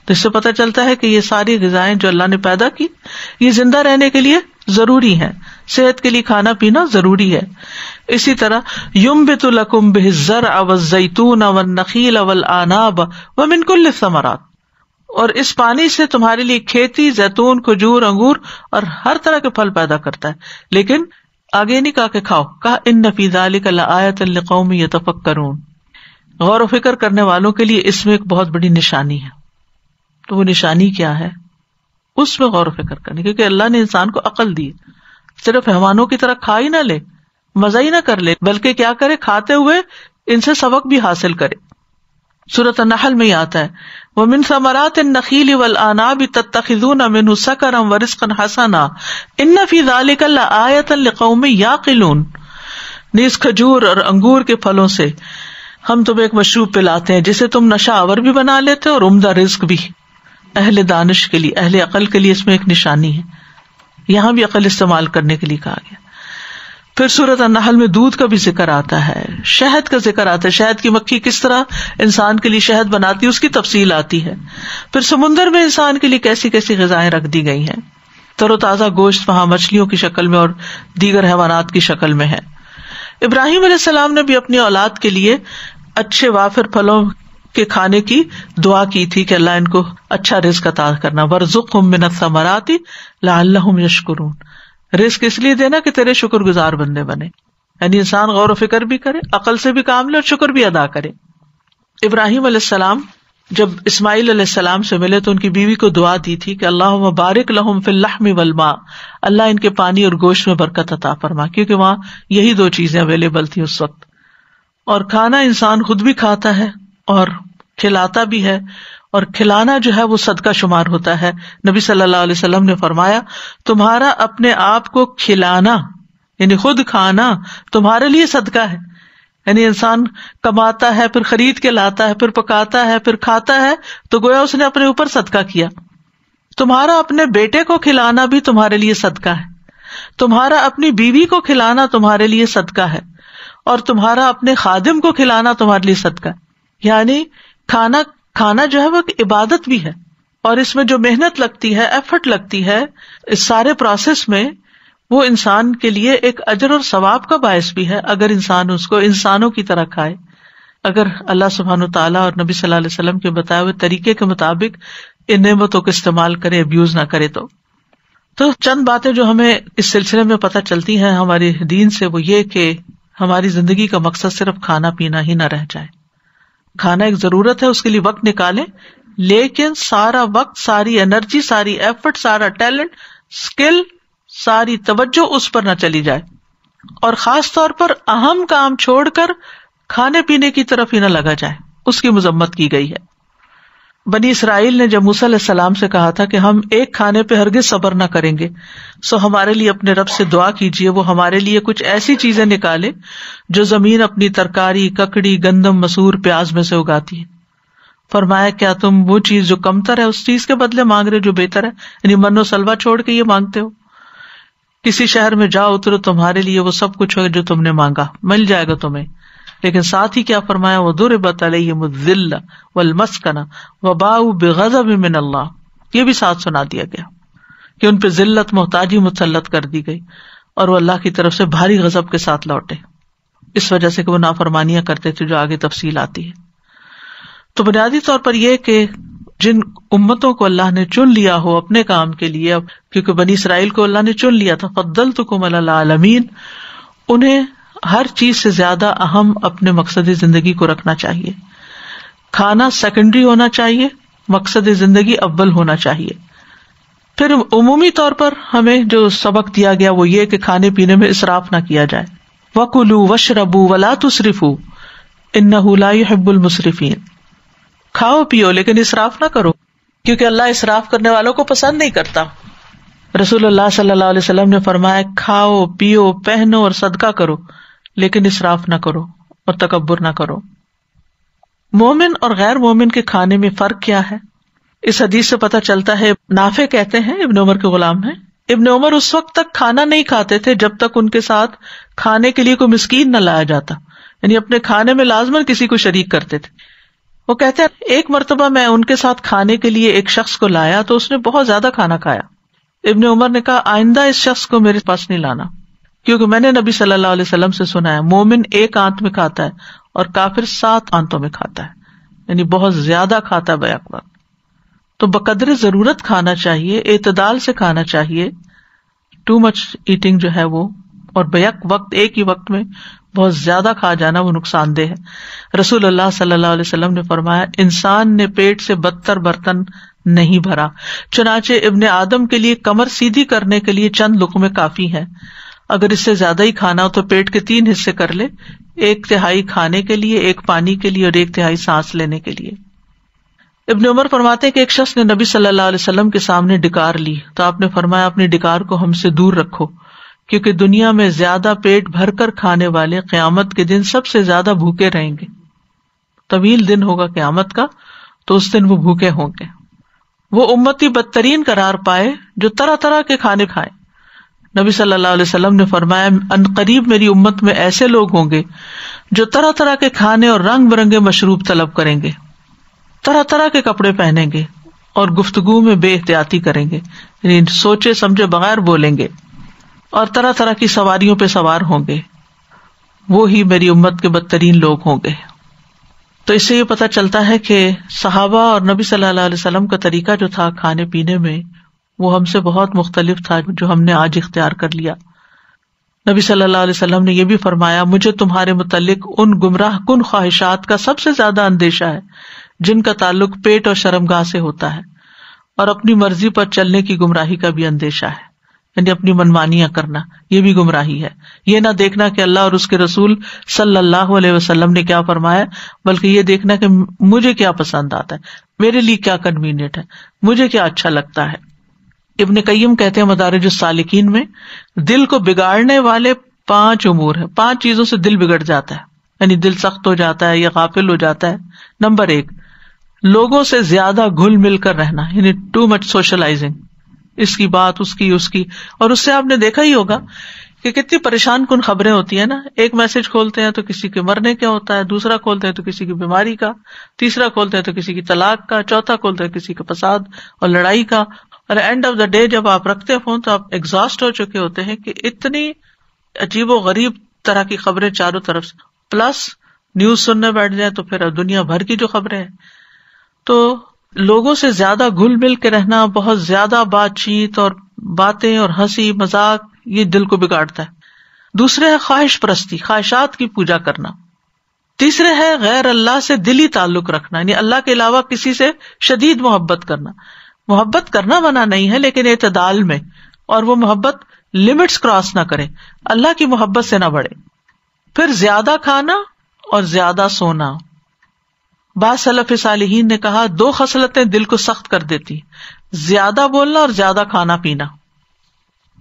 تو اس سے پتہ چلتا ہے کہ یہ ساری غذائیں جو اللہ نے پیدا کی یہ زندہ رہنے کے لیے ضروری ہیں، صحت کے لیے کھانا پینا ضروری ہے. اسی طرح ينبت لكم به الزرع والزيتون والنخيل والأعناب ومن كل الثمرات، اور اس پانی سے تمہارے لیے کھیتی، زیتون، کھجور، انگور اور ہر طرح کے پھل پیدا کرتا ہے. لیکن آگے نہیں کہا کہ کھاؤ، کہا ان فی ذلک لآیۃ لقوم یتفکرون، غور و فکر کرنے والوں کے لیے اس میں ایک بہت بڑی نشانی ہے. تو وہ نشانی کیا ہے؟ اس میں غور و فکر کرنے، کیونکہ اللہ نے انسان کو عقل دی. صرف حیوانوں کی طرح کھا ہی نہ لے، مزہ ہی نہ کر لے، بلکہ کیا کرے، کھاتے ہوئے ان سے سبق بھی حاصل کرے. سورۃ النحل میں یہ آتا ہے وَمِن ثَمَرَاتِ النَّخِيلِ وَالْأَعْنَابِ تَتَّخِذُونَ مِنْهُ سَكَرًا وَرِزْقًا حَسَنًا إِنَّ فِي ذَلِكَ لَآیَةً لِقَوْمٍ يَعْقِلُونَ. نیز کھجور اور انگور کے پھلوں سے ہم تمہیں ایک مشروب پلاتے ہیں جسے تم نشہ آور بھی بنا لیتے اور عمدہ رزق بھی. اہل دانش کے لیے، اہل عقل کے لیے اس میں ایک نشانی ہے. یہاں بھی عقل استعمال کرنے کے لیے کہا گیا. پھر سورۃ النحل میں دودھ کا بھی ذکر آتا ہے، شہد کا ذکر آتا ہے، شہد کی مکھی کس طرح انسان کے لیے شہد بناتی ہے اس کی تفصیل آتی ہے. پھر سمندر میں انسان کے لیے کیسی کیسی غذائیں رکھ دی گئی ہیں. تر و تازہ گوشت وہاں مچھلیوں کی شکل میں اور دیگر حیوانات کی شکل میں ہے. ابراہیم علیہ السلام نے بھی اپنی اولاد کے لیے اچھے وافر پھلوں کے کھانے کی دعا کی تھی کہ اللہ ان کو اچھا رزق عطا کرنا. وَارْزُقْهُم مِّنَ الثَّمَرَاتِ لَعَلَّهُمْ يَشْكُرُونَ. رزق اس لیے دینا کہ تیرے شکر گزار بندے بنے، یعنی انسان غور و فکر بھی کرے، عقل سے بھی کام لے اور شکر بھی ادا کرے. ابراہیم علیہ السلام جب اسماعیل علیہ السلام سے ملے تو ان کی بیوی کو دعا دی تھی کہ اللہم بارک لہم فی اللحم والماء، اللہ ان کے پانی اور گوشت میں برکت عطا فرما، کیونکہ وہاں یہی دو چیزیں اویلیبل تھی اس وقت. اور کھانا انسان خود بھی کھاتا ہے اور کھلاتا بھی ہے، اور کھلانا جو ہے وہ صدقہ شمار ہوتا ہے. نبی صلی اللہ علیہ وسلم نے فرمایا تمہارا اپنے آپ کو کھلانا یعنی خود کھانا تمہارے لیے صدقہ ہے، یعنی انسان کماتا ہے، پھر خرید کے لاتا ہے، پھر پکاتا ہے، پھر کھاتا ہے، تو گویا اس نے اپنے اوپر صدقہ کیا. تمہارا اپنے بیٹے کو کھلانا بھی تمہارے لیے صدقہ ہے، تمہارا اپنی بیوی کو کھلانا تمہارے لیے صدقہ ہے، اور تمہارا اپنے خادم کو کھلانا تمہارے لیے صدقہ ہے. یعنی کھانا جو ہے وہ ایک عبادت بھی ہے، اور اس میں جو محنت لگتی ہے، ایفرٹ لگتی ہے اس سارے پروسیس میں، وہ انسان کے لیے ایک اجر اور ثواب کا باعث بھی ہے اگر انسان اس کو انسانوں کی طرح کھائے، اگر اللہ سبحانہ تعالیٰ اور نبی صلی اللہ علیہ وسلم کے بتائے ہوئے طریقے کے مطابق ان نعمتوں کو استعمال کرے، ابیوز نہ کرے. تو چند باتیں جو ہمیں اس سلسلے میں پتہ چلتی ہیں ہماری دین سے، وہ یہ کہ ہماری زندگی کا مقصد صرف کھانا پینا ہی نہ رہ جائے. کھانا ایک ضرورت ہے، اس کے لیے وقت نکالیں، لیکن سارا وقت، ساری انرجی، ساری ایفرٹ، سارا ٹیلنٹ، اسکل، ساری توجہ اس پر نہ چلی جائے، اور خاص طور پر اہم کام چھوڑ کر کھانے پینے کی طرف ہی نہ لگا جائے. اس کی مذمت کی گئی ہے. بنی اسرائیل نے جب موسیٰ علیہ السلام سے کہا تھا کہ ہم ایک کھانے پہ ہرگز صبر نہ کریں گے، سو ہمارے لیے اپنے رب سے دعا کیجیے وہ ہمارے لیے کچھ ایسی چیزیں نکالے جو زمین اپنی ترکاری، ککڑی، گندم، مسور، پیاز میں سے اگاتی ہے. فرمایا کیا تم وہ چیز جو کمتر ہے اس چیز کے بدلے مانگ رہے جو بہتر ہے؟ یعنی من و سلوا چھوڑ کے یہ مانگتے ہو. کسی شہر میں جاؤ اترو، تمہارے لیے وہ سب کچھ ہے جو تم نے مانگا، مل جائے گا تمہیں. لیکن ساتھ ہی کیا فرمایا؟ وَضُرِبَتْ عَلَيْهِمُ الذِّلَّةُ وَالْمَسْكَنَةُ وَبَاءُوا بِغَضَبٍ مِّنَ اللَّهِ. یہ بھی ساتھ سنا دیا گیا کہ ان پہ ذلت، محتاجی مسلط کر دی گئی، اور وہ اللہ کی طرف سے بھاری غضب کے ساتھ لوٹے، اس وجہ سے کہ وہ نافرمانیاں کرتے تھے، جو آگے تفصیل آتی ہے. تو بنیادی طور پر یہ کہ جن امتوں کو اللہ نے چن لیا ہو اپنے کام کے لیے، کیونکہ بنی اسرائیل کو اللہ نے چن لیا تھا، فضلتکم علی العالمین، انہیں ہر چیز سے زیادہ اہم اپنے مقصد زندگی کو رکھنا چاہیے. کھانا سیکنڈری ہونا چاہیے، مقصد زندگی اول ہونا چاہیے. پھر عمومی طور پر ہمیں جو سبق دیا گیا وہ یہ کہ کھانے پینے میں اسراف نہ کیا جائے. وَكُلُوا وَاشْرَبُوا وَلَا تُسْرِفُوا إِنَّهُ لَا يُحِبُّ الْمُسْرِفِينَ. کھاؤ پیو لیکن اسراف نہ کرو، کیونکہ اللہ اسراف کرنے والوں کو پسند نہیں کرتا. رسول اللہ صلی اللہ علیہ وسلم نے فرمایا کھاؤ پیو پہنو اور صدقہ کرو لیکن اسراف نہ کرو اور تکبر نہ کرو. مومن اور غیر مومن کے کھانے میں فرق کیا ہے؟ اس حدیث سے پتہ چلتا ہے. نافع کہتے ہیں، ابن عمر کے غلام ہیں، ابن عمر اس وقت تک کھانا نہیں کھاتے تھے جب تک ان کے ساتھ کھانے کے لیے کوئی مسکین نہ لایا جاتا، یعنی اپنے کھانے میں لازماً کسی کو شریک کرتے تھے. وہ کہتے ہیں ایک مرتبہ میں ان کے ساتھ کھانے کے لیے ایک شخص کو لایا تو اس نے بہت زیادہ کھانا کھایا. ابن عمر نے کہا آئندہ اس شخص کو میرے پاس نہیں لانا، کیونکہ میں نے نبی صلی اللہ علیہ وسلم سے سنا ہے مومن ایک آنت میں کھاتا ہے اور کافر 7 آنتوں میں کھاتا ہے، یعنی بہت زیادہ کھاتا ہے بیک وقت. تو بقدر ضرورت کھانا چاہیے، اعتدال سے کھانا چاہیے. ٹو مچ ایٹنگ جو ہے وہ، اور بیک وقت ایک ہی وقت میں بہت زیادہ کھا جانا وہ نقصان دہ ہے. رسول اللہ صلی اللہ علیہ وسلم نے فرمایا انسان نے پیٹ سے بدتر برتن نہیں بھرا، چنانچہ ابن آدم کے لیے کمر سیدھی کرنے کے لیے چند لقمے کافی ہیں. اگر اس سے زیادہ ہی کھانا ہو تو پیٹ کے 3 حصے کر لے، 1/3 کھانے کے لیے، 1 پانی کے لیے اور 1/3 سانس لینے کے لیے. ابن عمر فرماتے ہیں کہ ایک شخص نے نبی صلی اللہ علیہ وسلم کے سامنے ڈکار لی تو آپ نے فرمایا اپنی ڈکار کو ہم سے دور رکھو، کیونکہ دنیا میں زیادہ پیٹ بھر کر کھانے والے قیامت کے دن سب سے زیادہ بھوکے رہیں گے. طویل دن ہوگا قیامت کا، تو اس دن وہ بھوکے ہوں گے. وہ امتی بدترین قرار پائے جو طرح طرح کے کھانے کھائے. نبی صلی اللہ علیہ وسلم نے فرمایا ان قریب میری امت میں ایسے لوگ ہوں گے جو طرح طرح کے کھانے اور رنگ برنگے مشروب طلب کریں گے، طرح طرح کے کپڑے پہنیں گے اور گفتگو میں بے احتیاطی کریں گے، یعنی سوچے سمجھے بغیر بولیں گے، اور طرح طرح کی سواریوں پہ سوار ہوں گے. وہی میری امت کے بدترین لوگ ہوں گے. تو اس سے یہ پتہ چلتا ہے کہ صحابہ اور نبی صلی اللہ علیہ وسلم کا طریقہ جو تھا کھانے پینے میں وہ ہم سے بہت مختلف تھا جو ہم نے آج اختیار کر لیا. نبی صلی اللہ علیہ وسلم نے یہ بھی فرمایا مجھے تمہارے متعلق ان گمراہ کن خواہشات کا سب سے زیادہ اندیشہ ہے جن کا تعلق پیٹ اور شرمگاہ سے ہوتا ہے، اور اپنی مرضی پر چلنے کی گمراہی کا بھی اندیشہ ہے، یعنی اپنی منمانیاں کرنا، یہ بھی گمراہی ہے. یہ نہ دیکھنا کہ اللہ اور اس کے رسول صلی اللہ علیہ وسلم نے کیا فرمایا، بلکہ یہ دیکھنا کہ مجھے کیا پسند آتا ہے، میرے لیے کیا کنوینئنٹ ہے، مجھے کیا اچھا لگتا ہے. ابن قیم کہتے ہیں مدارج السالکین میں دل کو بگاڑنے والے 5 امور ہیں، 5 چیزوں سے دل بگڑ جاتا ہے. یعنی دل سخت ہو جاتا ہے یا غافل ہو جاتا ہے. نمبر 1 لوگوں سے زیادہ گھل مل کر رہنا، یعنی ٹو مچ سوشلائزنگ، اس کی بات اس کی. اور اس سے آپ نے دیکھا ہی ہوگا کہ کتنی پریشان کن خبریں ہوتی ہیں نا. ایک میسج کھولتے ہیں تو کسی کے مرنے کا ہوتا ہے، دوسرا کھولتے ہیں تو کسی کی بیماری کا، تیسرا کھولتے ہیں تو کسی کی طلاق کا، چوتھا کھولتے ہیں کسی کے فساد اور لڑائی کا. اور اینڈ آف دا ڈے جب آپ رکھتے ہیں فون تو آپ ایگزاسٹ ہو چکے ہوتے ہیں کہ اتنی عجیب و غریب طرح کی خبریں چاروں طرف سے، پلس نیوز سننے بیٹھ جائیں تو پھر دنیا بھر کی جو خبریں ہیں. تو لوگوں سے زیادہ گھل مل کے رہنا، بہت زیادہ بات چیت اور باتیں اور ہنسی مذاق، یہ دل کو بگاڑتا ہے. دوسرے ہے خواہش پرستی، خواہشات کی پوجا کرنا. تیسرے ہے غیر اللہ سے دلی تعلق رکھنا، یعنی اللہ کے علاوہ کسی سے شدید محبت کرنا. محبت کرنا منع نہیں ہے لیکن اعتدال میں، اور وہ محبت لمٹس کراس نہ کرے، اللہ کی محبت سے نہ بڑھے. پھر زیادہ کھانا اور زیادہ سونا. بعض سلف صالحین نے کہا 2 خصلتیں دل کو سخت کر دیتی، زیادہ بولنا اور زیادہ کھانا پینا.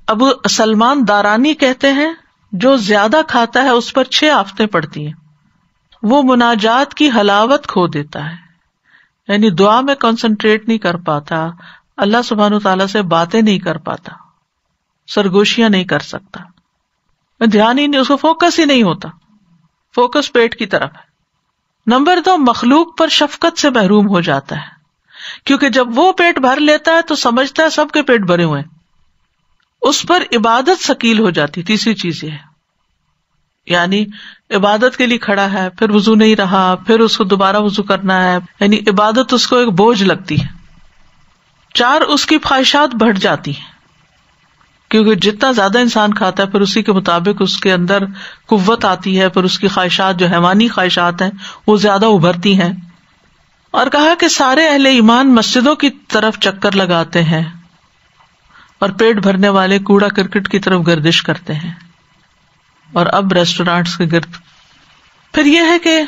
ابو سلمان دارانی کہتے ہیں جو زیادہ کھاتا ہے اس پر 6 آفتیں پڑتی ہیں. وہ مناجات کی حلاوت کھو دیتا ہے، یعنی دعا میں کنسنٹریٹ نہیں کر پاتا، اللہ سبحانہ تعالیٰ سے باتیں نہیں کر پاتا، سرگوشیاں نہیں کر سکتا، دھیان ہی نہیں، اس کو فوکس ہی نہیں ہوتا، فوکس پیٹ کی طرف ہے. نمبر 2 مخلوق پر شفقت سے محروم ہو جاتا ہے، کیونکہ جب وہ پیٹ بھر لیتا ہے تو سمجھتا ہے سب کے پیٹ بھرے ہوئے ہیں، اس پر عبادت ثقیل ہو جاتی. تیسری چیز یہ ہے، یعنی عبادت کے لیے کھڑا ہے، پھر وضو نہیں رہا، پھر اس کو دوبارہ وضو کرنا ہے، یعنی عبادت اس کو ایک بوجھ لگتی ہے. 4 اس کی خواہشات بڑھ جاتی ہیں، کیونکہ جتنا زیادہ انسان کھاتا ہے پھر اسی کے مطابق اس کے اندر قوت آتی ہے، پھر اس کی خواہشات جو حیوانی خواہشات ہیں وہ زیادہ ابھرتی ہیں. اور کہا کہ سارے اہل ایمان مسجدوں کی طرف چکر لگاتے ہیں اور پیٹ بھرنے والے کوڑا کرکٹ کی طرف گردش کرتے ہیں، اور اب ریسٹورانٹس کے گرد. پھر یہ ہے کہ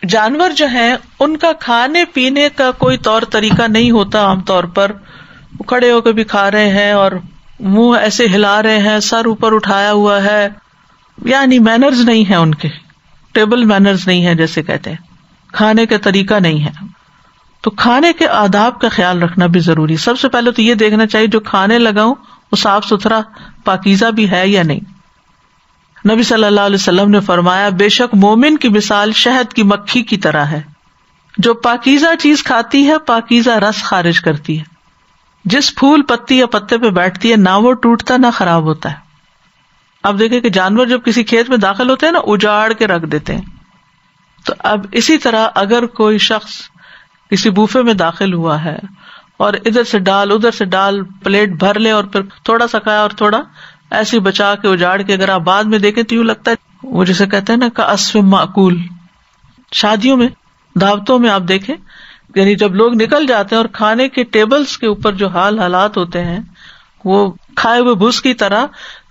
جانور جو ہیں ان کا کھانے پینے کا کوئی طور طریقہ نہیں ہوتا. عام طور پر وہ کھڑے ہو کے بھی کھا رہے ہیں اور منہ ایسے ہلا رہے ہیں، سر اوپر اٹھایا ہوا ہے، یعنی مینرز نہیں ہیں ان کے، ٹیبل مینرز نہیں ہے جیسے کہتے ہیں، کھانے کا طریقہ نہیں ہے. تو کھانے کے آداب کا خیال رکھنا بھی ضروری. سب سے پہلے تو یہ دیکھنا چاہیے جو کھانے لگاؤں وہ صاف ستھرا پاکیزہ بھی ہے یا نہیں. نبی صلی اللہ علیہ وسلم نے فرمایا بے شک مومن کی مثال شہد کی مکھی کی طرح ہے، جو پاکیزہ چیز کھاتی ہے پاکیزہ رس خارج کرتی ہے. جس پھول پتی یا پتے پہ بیٹھتی ہے نہ وہ ٹوٹتا نہ خراب ہوتا ہے. اب دیکھیں کہ جانور جب کسی کھیت میں داخل ہوتے ہیں نا اجاڑ کے رکھ دیتے ہیں. تو اب اسی طرح اگر کوئی شخص کسی بوفے میں داخل ہوا ہے اور ادھر سے ڈال ادھر سے ڈال پلیٹ بھر لے اور پھر تھوڑا سا کھایا اور تھوڑا ایسے بچا کے اجاڑ کے، اگر آپ بعد میں دیکھیں تو یوں لگتا ہے وہ جیسے کہتے ہیں نا کعصف مأکول. شادیوں میں دعوتوں میں آپ دیکھیں، یعنی جب لوگ نکل جاتے ہیں اور کھانے کے ٹیبلز کے اوپر جو حالات ہوتے ہیں وہ کھائے ہوئے بھوس کی طرح،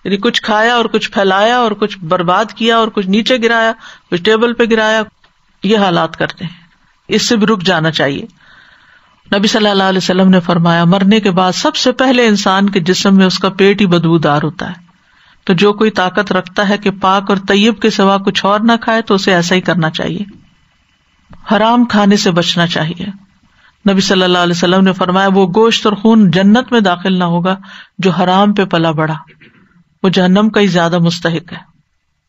یعنی کچھ کھایا اور کچھ پھیلایا اور کچھ برباد کیا اور کچھ نیچے گرایا، کچھ ٹیبل پہ گرایا، یہ حالات کرتے ہیں. اس سے بھی رک جانا چاہیے. نبی صلی اللہ علیہ وسلم نے فرمایا مرنے کے بعد سب سے پہلے انسان کے جسم میں اس کا پیٹ ہی بدبودار ہوتا ہے. تو جو کوئی طاقت رکھتا ہے کہ پاک اور طیب کے سوا کچھ اور نہ کھائے تو اسے ایسا ہی کرنا چاہیے. حرام کھانے سے بچنا چاہیے. نبی صلی اللہ علیہ وسلم نے فرمایا وہ گوشت اور خون جنت میں داخل نہ ہوگا جو حرام پہ پلا بڑھا، وہ جہنم کا ہی زیادہ مستحق ہے.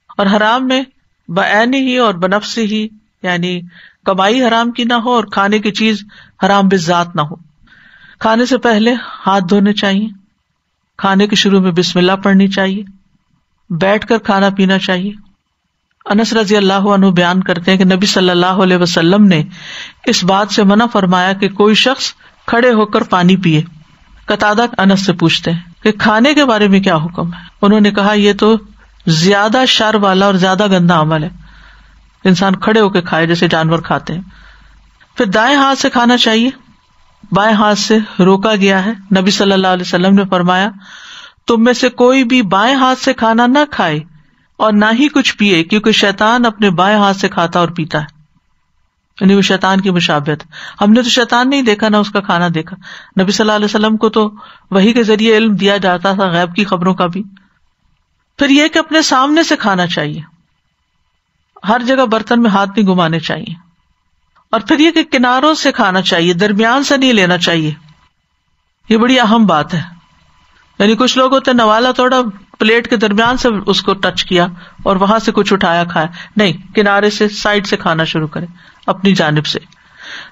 اور حرام میں بعینی ہی اور بنفسی ہی، یعنی کمائی حرام کی نہ ہو اور کھانے کی چیز حرام بالذات نہ ہو. کھانے سے پہلے ہاتھ دھونے چاہیے، کھانے کے شروع میں بسم اللہ پڑھنی چاہیے، بیٹھ کر کھانا پینا چاہیے. انس رضی اللہ عنہ بیان کرتے ہیں کہ نبی صلی اللہ علیہ وسلم نے اس بات سے منع فرمایا کہ کوئی شخص کھڑے ہو کر پانی پیے. قتادہ انس سے پوچھتے ہیں کہ کھانے کے بارے میں کیا حکم ہے؟ انہوں نے کہا یہ تو زیادہ شر والا اور زیادہ گندا عمل ہے، انسان کھڑے ہو کے کھائے جیسے جانور کھاتے ہیں. پھر دائیں ہاتھ سے کھانا چاہیے، بائیں ہاتھ سے روکا گیا ہے. نبی صلی اللہ علیہ وسلم نے فرمایا تم میں سے کوئی بھی بائیں ہاتھ سے کھانا نہ کھائے اور نہ ہی کچھ پیے، کیونکہ شیطان اپنے بائیں ہاتھ سے کھاتا اور پیتا ہے. یعنی وہ شیطان کی مشابہت. ہم نے تو شیطان نہیں دیکھا نہ اس کا کھانا دیکھا. نبی صلی اللہ علیہ وسلم کو تو وحی کے ذریعے علم دیا جاتا تھا غیب کی خبروں کا بھی. پھر یہ کہ اپنے سامنے سے کھانا چاہیے ہر جگہ برتن میں ہاتھ نہیں گھمانے چاہیے. اور پھر یہ کہ کناروں سے کھانا چاہیے، درمیان سے نہیں لینا چاہیے. یہ بڑی اہم بات ہے. یعنی کچھ لوگ ہوتے ہیں نوالا توڑا، پلیٹ کے درمیان سے اس کو ٹچ کیا اور وہاں سے کچھ اٹھایا کھایا. نہیں، کنارے سے، سائڈ سے کھانا شروع کریں اپنی جانب سے.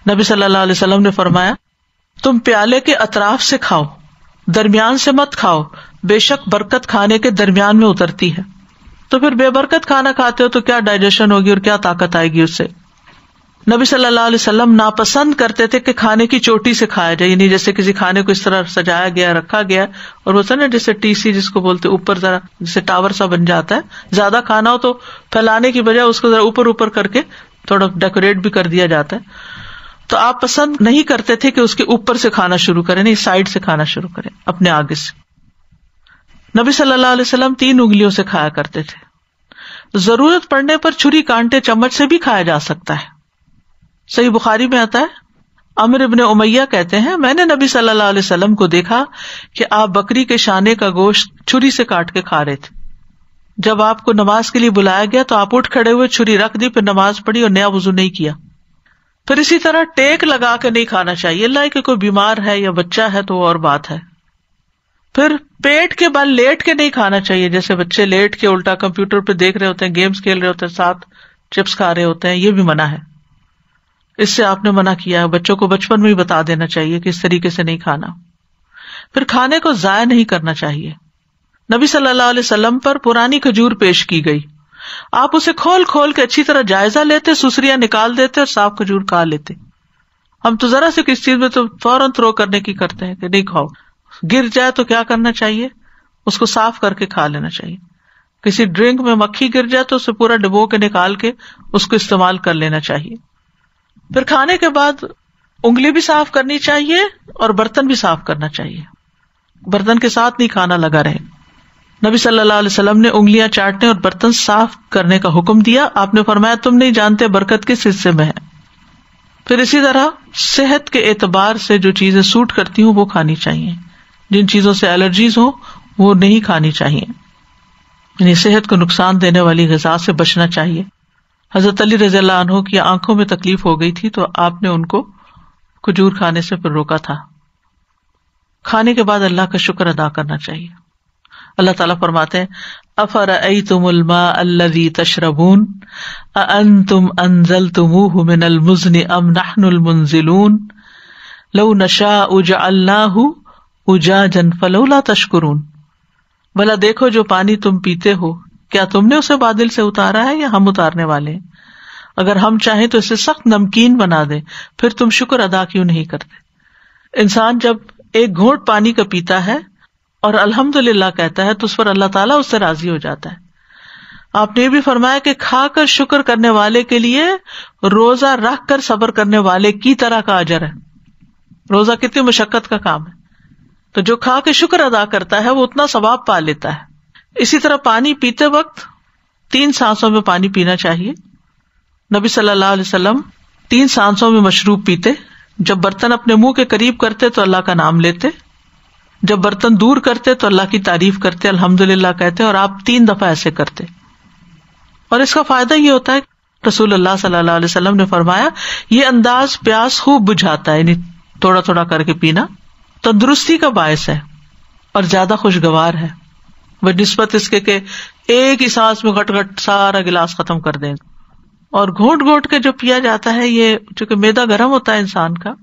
نبی صلی اللہ علیہ وسلم نے فرمایا تم پیالے کے اطراف سے کھاؤ، درمیان سے مت کھاؤ، بے شک برکت کھانے کے درمیان میں اترتی ہے. تو پھر بے برکت کھانا کھاتے ہو تو کیا ڈائجیشن ہوگی اور کیا طاقت آئے گی اس سے. نبی صلی اللہ علیہ وسلم ناپسند کرتے تھے کہ کھانے کی چوٹی سے کھایا جائے، یعنی جیسے کسی کھانے کو اس طرح سجایا گیا، رکھا گیا اور وہ نا جیسے ٹی سی جس کو بولتے اوپر ذرا جیسے ٹاور سا بن جاتا ہے، زیادہ کھانا ہو تو پھیلانے کی بجائے اس کو ذرا اوپر اوپر کر کے تھوڑا ڈیکوریٹ بھی کر دیا جاتا ہے. تو آپ پسند نہیں کرتے تھے کہ اس کے اوپر سے کھانا شروع کریں، نہیں، سائڈ سے کھانا شروع کریں اپنے آگے سے. نبی صلی اللہ علیہ وسلم 3 انگلیوں سے کھایا کرتے تھے. ضرورت پڑنے پر چھری کانٹے چمچ سے بھی کھایا جا سکتا ہے. صحیح بخاری میں آتا ہے، عمرو ابن امیہ کہتے ہیں میں نے نبی صلی اللہ علیہ وسلم کو دیکھا کہ آپ بکری کے شانے کا گوشت چھری سے کاٹ کے کھا رہے تھے. جب آپ کو نماز کے لیے بلایا گیا تو آپ اٹھ کھڑے ہوئے، چھری رکھ دی، پھر نماز پڑھی اور نیا وضو نہیں کیا. پھر اسی طرح ٹیک لگا کے نہیں کھانا چاہیے، اللہ کہ کوئی بیمار ہے یا بچہ ہے تو وہ اور بات ہے. پھر پیٹ کے بل لیٹ کے نہیں کھانا چاہیے، جیسے بچے لیٹ کے الٹا کمپیوٹر پہ دیکھ رہے ہوتے ہیں، گیمز کھیل رہے ہوتے ہیں، ساتھ چپس کھا رہے ہوتے ہیں، یہ بھی منع ہے. اس سے آپ نے منع کیا ہے. بچوں کو بچپن میں ہی بتا دینا چاہیے کہ اس طریقے سے نہیں کھانا. پھر کھانے کو ضائع نہیں کرنا چاہیے. نبی صلی اللہ علیہ وسلم پر پرانی کھجور پیش کی گئی، آپ اسے کھول کھول کے اچھی طرح جائزہ لیتے، سسریاں نکال دیتے اور صاف کھجور کھا لیتے. ہم تو ذرا سے کسی چیز میں تو فوراً تھرو کرنے کی کرتے ہیں کہ نہیں کھاؤ. گر جائے تو کیا کرنا چاہیے، اس کو صاف کر کے کھا لینا چاہیے. کسی ڈرنک میں مکھی گر جائے تو اسے پورا ڈبو کے نکال کے اس کو استعمال کر لینا چاہیے. پھر کھانے کے بعد انگلی بھی صاف کرنی چاہیے اور برتن بھی صاف کرنا چاہیے. برتن کے ساتھ نہیں کھانا لگا رہے. نبی صلی اللہ علیہ وسلم نے انگلیاں چاٹنے اور برتن صاف کرنے کا حکم دیا. آپ نے فرمایا تم نہیں جانتے برکت کس حصے میں ہے. پھر اسی طرح صحت کے اعتبار سے جو چیزیں سوٹ کرتی ہوں وہ کھانی چاہیے، جن چیزوں سے الرجیز ہوں وہ نہیں کھانی چاہیے، یعنی صحت کو نقصان دینے والی غذا سے بچنا چاہیے. حضرت علی رضی اللہ عنہ کی آنکھوں میں تکلیف ہو گئی تھی تو آپ نے ان کو کھجور کھانے سے پھر روکا تھا. کھانے کے بعد اللہ کا شکر ادا کرنا چاہیے. اللہ تعالیٰ فرماتے ہیں افرأیتم الماء الذی تشربون اانتم انزلتموہ من المزن ام نحن المنزلون لو نشاء جعلناہ اجاجا فلولا تشکرون. بھلا دیکھو جو پانی تم پیتے ہو کیا تم نے اسے بادل سے اتارا ہے یا ہم اتارنے والے ہیں؟ اگر ہم چاہیں تو اسے سخت نمکین بنا دیں، پھر تم شکر ادا کیوں نہیں کرتے؟ انسان جب ایک گھونٹ پانی کا پیتا ہے اور الحمدللہ کہتا ہے تو اس پر اللہ تعالیٰ اس سے راضی ہو جاتا ہے. آپ نے یہ بھی فرمایا کہ کھا کر شکر کرنے والے کے لیے روزہ رکھ کر صبر کرنے والے کی طرح کا اجر ہے. روزہ کتنی مشقت کا کام ہے، تو جو کھا کے شکر ادا کرتا ہے وہ اتنا ثواب پا لیتا ہے. اسی طرح پانی پیتے وقت 3 سانسوں میں پانی پینا چاہیے. نبی صلی اللہ علیہ وسلم 3 سانسوں میں مشروب پیتے. جب برتن اپنے منہ کے قریب کرتے تو اللہ کا نام لیتے، جب برتن دور کرتے تو اللہ کی تعریف کرتے، الحمدللہ کہتے، اور آپ 3 دفعہ ایسے کرتے. اور اس کا فائدہ یہ ہوتا ہے، رسول اللہ صلی اللہ علیہ وسلم نے فرمایا یہ انداز پیاس خوب بجھاتا ہے، یعنی تھوڑا تھوڑا کر کے پینا تندرستی کا باعث ہے اور زیادہ خوشگوار ہے بنسبت اس کے کہ ایک ہی سانس میں گھٹ گھٹ سارا گلاس ختم کر دیں. اور گھونٹ گھونٹ کے جو پیا جاتا ہے، یہ چونکہ میدا گرم ہوتا ہے انسان کا،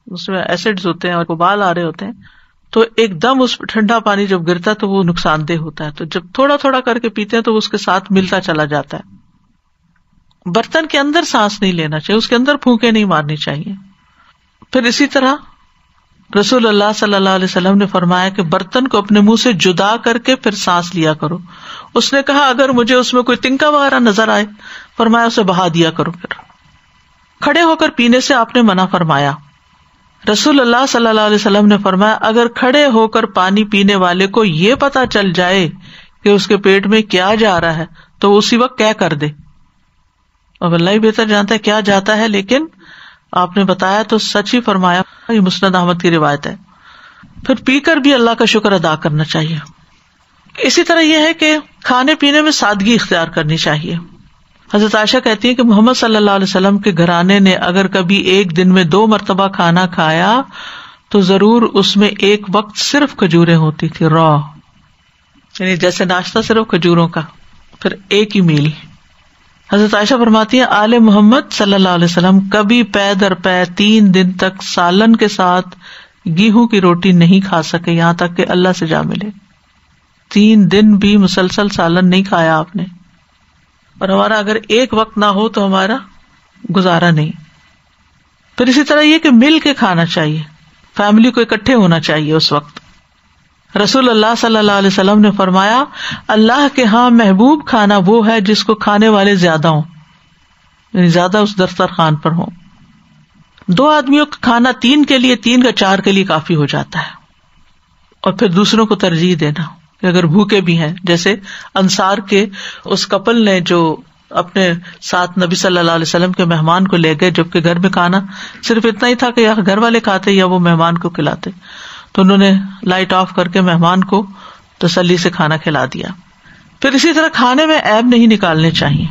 اس میں ایسڈز ہوتے ہیں اور ابال آ رہے ہوتے ہیں، تو ایک دم اس ٹھنڈا پانی جب گرتا ہے تو وہ نقصان دہ ہوتا ہے. تو جب تھوڑا تھوڑا کر کے پیتے ہیں تو اس کے ساتھ ملتا چلا جاتا ہے. برتن کے اندر سانس نہیں لینا چاہیے، اس کے اندر پھونکے نہیں مارنی چاہیے. پھر اسی طرح رسول اللہ صلی اللہ علیہ وسلم نے فرمایا کہ برتن کو اپنے منہ سے جدا کر کے پھر سانس لیا کرو. اس نے کہا اگر مجھے اس میں کوئی تنکا وغیرہ نظر آئے، فرمایا اسے بہا دیا کرو. پھر کھڑے ہو کر پینے سے آپ نے منع فرمایا. رسول اللہ صلی اللہ علیہ وسلم نے فرمایا اگر کھڑے ہو کر پانی پینے والے کو یہ پتا چل جائے کہ اس کے پیٹ میں کیا جا رہا ہے تو اسی وقت کیا کر دے. اب اللہ ہی بہتر جانتا ہے کیا جاتا ہے، لیکن آپ نے بتایا تو سچ ہی فرمایا. یہ مسند احمد کی روایت ہے. پھر پی کر بھی اللہ کا شکر ادا کرنا چاہیے. اسی طرح یہ ہے کہ کھانے پینے میں سادگی اختیار کرنی چاہیے. حضرت عائشہ کہتی ہیں کہ محمد صلی اللہ علیہ وسلم کے گھرانے نے اگر کبھی ایک دن میں 2 مرتبہ کھانا کھایا تو ضرور اس میں ایک وقت صرف کھجوریں ہوتی تھی، را، یعنی جیسے ناشتہ صرف کھجوروں کا، پھر ایک ہی میل۔ حضرت عائشہ فرماتی ہے آل محمد صلی اللہ علیہ وسلم کبھی پے در پے 3 دن تک سالن کے ساتھ گیہوں کی روٹی نہیں کھا سکے یہاں تک کہ اللہ سے جا ملے۔ 3 دن بھی مسلسل سالن نہیں کھایا آپ نے، اور ہمارا اگر ایک وقت نہ ہو تو ہمارا گزارا نہیں۔ پھر اسی طرح یہ کہ مل کے کھانا چاہیے، فیملی کو اکٹھے ہونا چاہیے اس وقت۔ رسول اللہ صلی اللہ علیہ وسلم نے فرمایا اللہ کے ہاں محبوب کھانا وہ ہے جس کو کھانے والے زیادہ ہوں، یعنی زیادہ اس دسترخوان پر ہوں۔ 2 آدمیوں کا کھانا 3 کے لیے، 3 کا 4 کے لیے کافی ہو جاتا ہے۔ اور پھر دوسروں کو ترجیح دینا کہ اگر بھوکے بھی ہیں، جیسے انصار کے اس کپل نے جو اپنے ساتھ نبی صلی اللہ علیہ وسلم کے مہمان کو لے گئے، جبکہ گھر میں کھانا صرف اتنا ہی تھا کہ یا گھر والے کھاتے یا وہ مہمان کو کھلاتے، تو انہوں نے لائٹ آف کر کے مہمان کو تسلی سے کھانا کھلا دیا۔ پھر اسی طرح کھانے میں عیب نہیں نکالنے چاہیے،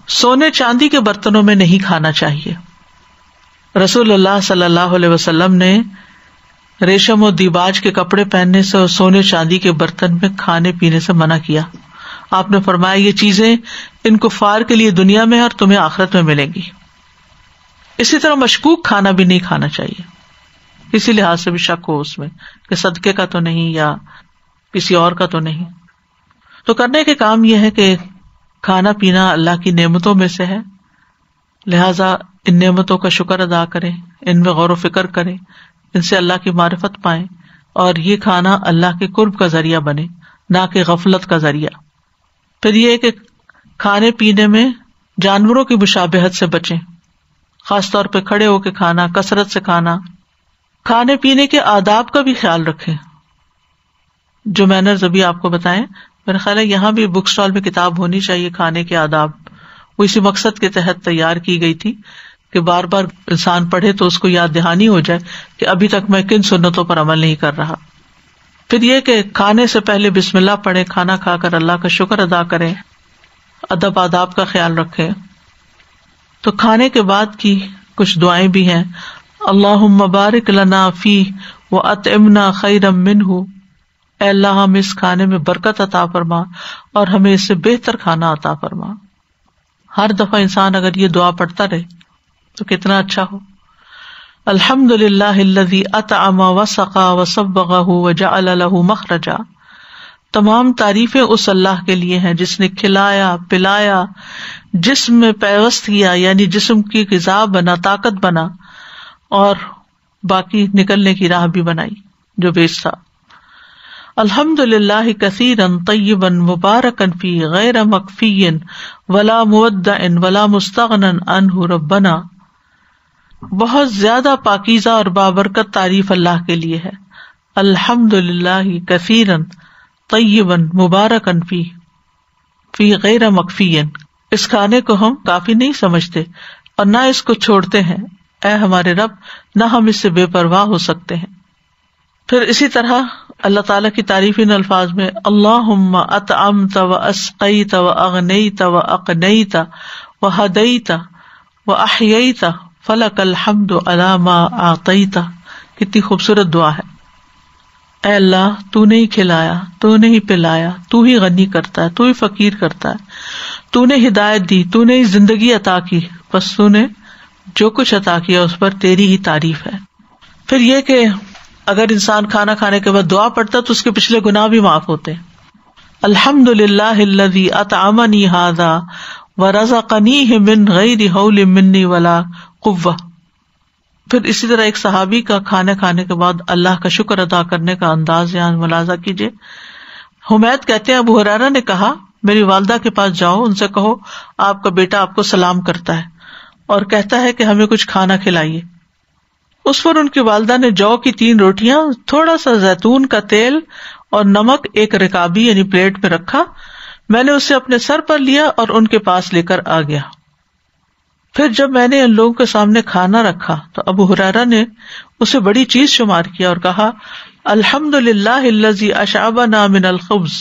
سونے چاندی کے برتنوں میں نہیں کھانا چاہیے۔ رسول اللہ صلی اللہ علیہ وسلم نے ریشم و دیباج کے کپڑے پہننے سے اور سونے چاندی کے برتن میں کھانے پینے سے منع کیا۔ آپ نے فرمایا یہ چیزیں ان کفار کے لیے دنیا میں اور تمہیں آخرت میں ملیں گی۔ اسی طرح مشکوک کھانا بھی نہیں کھانا چاہیے، کسی لحاظ سے بھی شک ہو اس میں کہ صدقے کا تو نہیں یا کسی اور کا تو نہیں۔ تو کرنے کے کام یہ ہے کہ کھانا پینا اللہ کی نعمتوں میں سے ہے، لہذا ان نعمتوں کا شکر ادا کریں، ان میں غور و فکر کریں، ان سے اللہ کی معرفت پائیں، اور یہ کھانا اللہ کے قرب کا ذریعہ بنے، نہ کہ غفلت کا ذریعہ۔ پھر یہ کہ کھانے پینے میں جانوروں کی مشابہت سے بچیں، خاص طور پہ کھڑے ہو کے کھانا، کثرت سے کھانا۔ کھانے پینے کے آداب کا بھی خیال رکھیں، جو مینرز ابھی آپ کو بتائیں۔ میرا خیال ہے یہاں بھی بک اسٹال میں کتاب ہونی چاہیے کھانے کے آداب، وہ اسی مقصد کے تحت تیار کی گئی تھی کہ بار بار انسان پڑھے تو اس کو یاد دہانی ہو جائے کہ ابھی تک میں کن سنتوں پر عمل نہیں کر رہا۔ پھر یہ کہ کھانے سے پہلے بسم اللہ پڑھیں، کھانا کھا کر اللہ کا شکر ادا کریں، ادب آداب کا خیال رکھیں۔ تو کھانے کے بعد کی کچھ دعائیں بھی ہیں، اللہم بارک لنا فیہ واطعمنا خیرا منہ، اے اللہ ہم اس کھانے میں برکت عطا فرما اور ہمیں اس سے بہتر کھانا عطا فرما۔ ہر دفعہ انسان اگر یہ دعا پڑھتا رہے تو کتنا اچھا ہو۔ الحمد للہ الذی اطعم وسقى وصبغہ وجعل له مخرجا، تمام تعریفیں اس اللہ کے لیے ہیں جس نے کھلایا، پلایا، جسم میں پیوست کیا یعنی جسم کی غذا بنا، طاقت بنا، اور باقی نکلنے کی راہ بھی بنائی جو بیچ تھا۔ الحمد للہ کثیرا طیبا مبارکا فی غیر مکفی ولا مودع ولا مستغنى عنہ ربنا، بہت زیادہ پاکیزہ اور بابرکت تعریف اللہ کے لیے ہے۔ الحمد للہ کثیرا طیبا مبارکا فی غیر مکفی، اس کھانے کو ہم کافی نہیں سمجھتے اور نہ اس کو چھوڑتے ہیں، اے ہمارے رب نہ ہم اس سے بے پرواہ ہو سکتے ہیں۔ پھر اسی طرح اللہ تعالیٰ کی تعریف ان الفاظ میں، اللہم اطعمت واسقیت واغنیت واقنیت وہدیت واحییت فلک الحمد علی ما اعطیت، کتنی خوبصورت دعا ہے۔ اے اللہ تو نے ہی کھلایا، تو نے ہی پلایا، تو ہی غنی کرتا ہے، تو ہی فقیر کرتا ہے، تو نے ہدایت دی، تو نے زندگی عطا کی، بس تو نے جو کچھ عطا کیا اس پر تیری ہی تعریف ہے۔ پھر یہ کہ اگر انسان کھانا کھانے کے بعد دعا پڑھتا تو اس کے پچھلے گناہ بھی معاف ہوتے ہیں۔ الحمد للہ الذی اطعمنی ھذا ورزقنیہ من غیر حول منی ولا قوہ۔ پھر اسی طرح ایک صحابی کا کھانا کھانے کے بعد اللہ کا شکر ادا کرنے کا انداز یہاں ملاحظہ کیجیے۔ حمید کہتے ہیں ابو ہریرہ نے کہا میری والدہ کے پاس جاؤ، ان سے کہو آپ کا بیٹا آپ کو سلام کرتا ہے اور کہتا ہے کہ ہمیں کچھ کھانا کھلائیے۔ اس پر ان کی والدہ نے جو کی 3 روٹیاں، تھوڑا سا زیتون کا تیل اور نمک ایک رکابی یعنی پلیٹ میں رکھا، میں نے اسے اپنے سر پر لیا اور ان کے پاس لے کر آ گیا۔ پھر جب میں نے ان لوگوں کے سامنے کھانا رکھا تو ابو ہریرہ نے اسے بڑی چیز شمار کیا اور کہا الحمد للہ الذی اشعبنا من الخبز،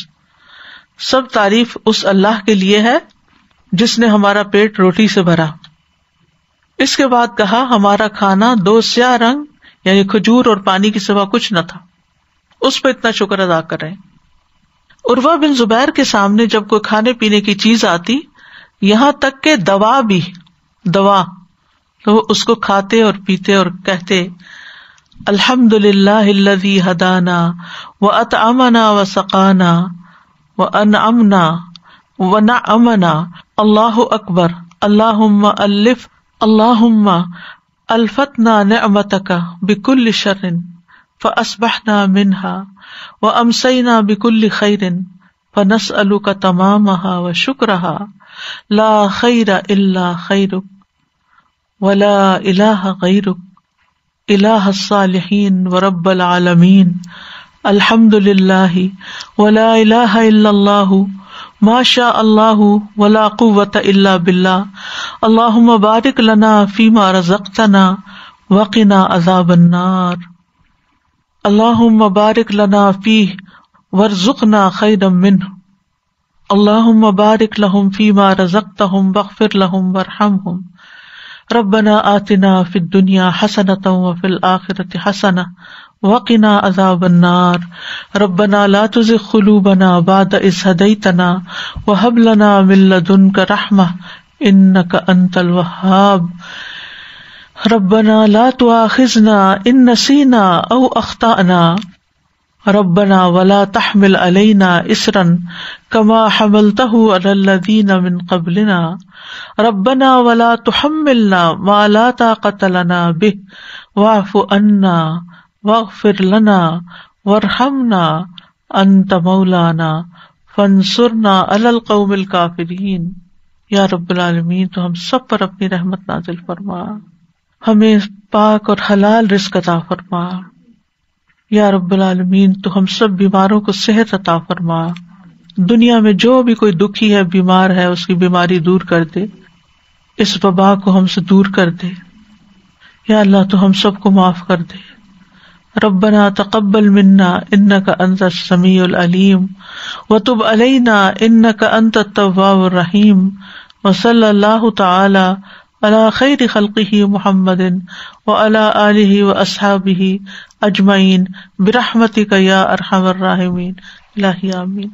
سب تعریف اس اللہ کے لیے ہے جس نے ہمارا پیٹ روٹی سے بھرا. اس کے بعد کہا ہمارا کھانا 2 سیاہ رنگ یعنی کھجور اور پانی کے سوا کچھ نہ تھا. اس پہ اتنا شکر ادا کر رہے ہیں. عروہ بن زبیر کے سامنے جب کوئی کھانے پینے کی چیز آتی، یہاں تک کہ دوا بھی، دوا، تو وہ اس کو کھاتے اور پیتے اور کہتے الحمدللہ الذی ہدانا واطعمنا وسقانا وانعمنا ونعمنا اللہ اکبر اللہم الفتنا نعمتک بکل شر فاصبحنا منها وامسینا بکل خیر فنسألک تمامها وشکرها لا خیر الا خیرک ولا الہ غیرک الہ الصالحین ورب العالمین الحمد للہ ولا الہ الا اللہ ما شاء اللہ ولا قوة الا باللہ اللہم بارک لنا فیما رزقتنا وقنا عذاب النار اللہم بارک لنا فیہ وارزقنا خیرا منہ اللہم بارک لہم فیما رزقتہم واغفر لہم وارحمہم ربنا آتنا فی الدنیا حسنۃ وفی الآخرۃ حسنۃ وقنا عذاب النار ربنا لا تزغ قلوبنا بعد اذ ہدیتنا وہب لنا من لدنک رحمۃ انک انت الوہاب ربنا لا تؤاخذنا ان نسینا او اخطأنا ربنا ولا تحمل علینا اصرا کما حملته علی الذین من قبلنا ربنا ولا تحملنا ما لا طاقة لنا به واعف عنا واغفر لنا وارحمنا انت مولانا فانصرنا علی القوم الکافرین. یا رب العالمین تو ہم سب پر اپنی رحمت نازل فرما، ہمیں پاک اور حلال رزق عطا فرما. یا رب العالمین تو ہم سب بیماروں کو صحت عطا فرما. دنیا میں جو بھی کوئی دکھی ہے، بیمار ہے، اس کی بیماری دور کر دے، اس وبا کو ہم سے دور کر دے. یا اللہ تو ہم سب کو معاف کر دے. ربنا تقبل منا انک انت السمیع العلیم وتب علینا انک انت التواب الرحیم وصلی اللہ تعالی علی خیر خلقہ محمد وعلی آلہ واصحابہ اجمعین برحمتک یا ارحم الراحمین. الہی آمین.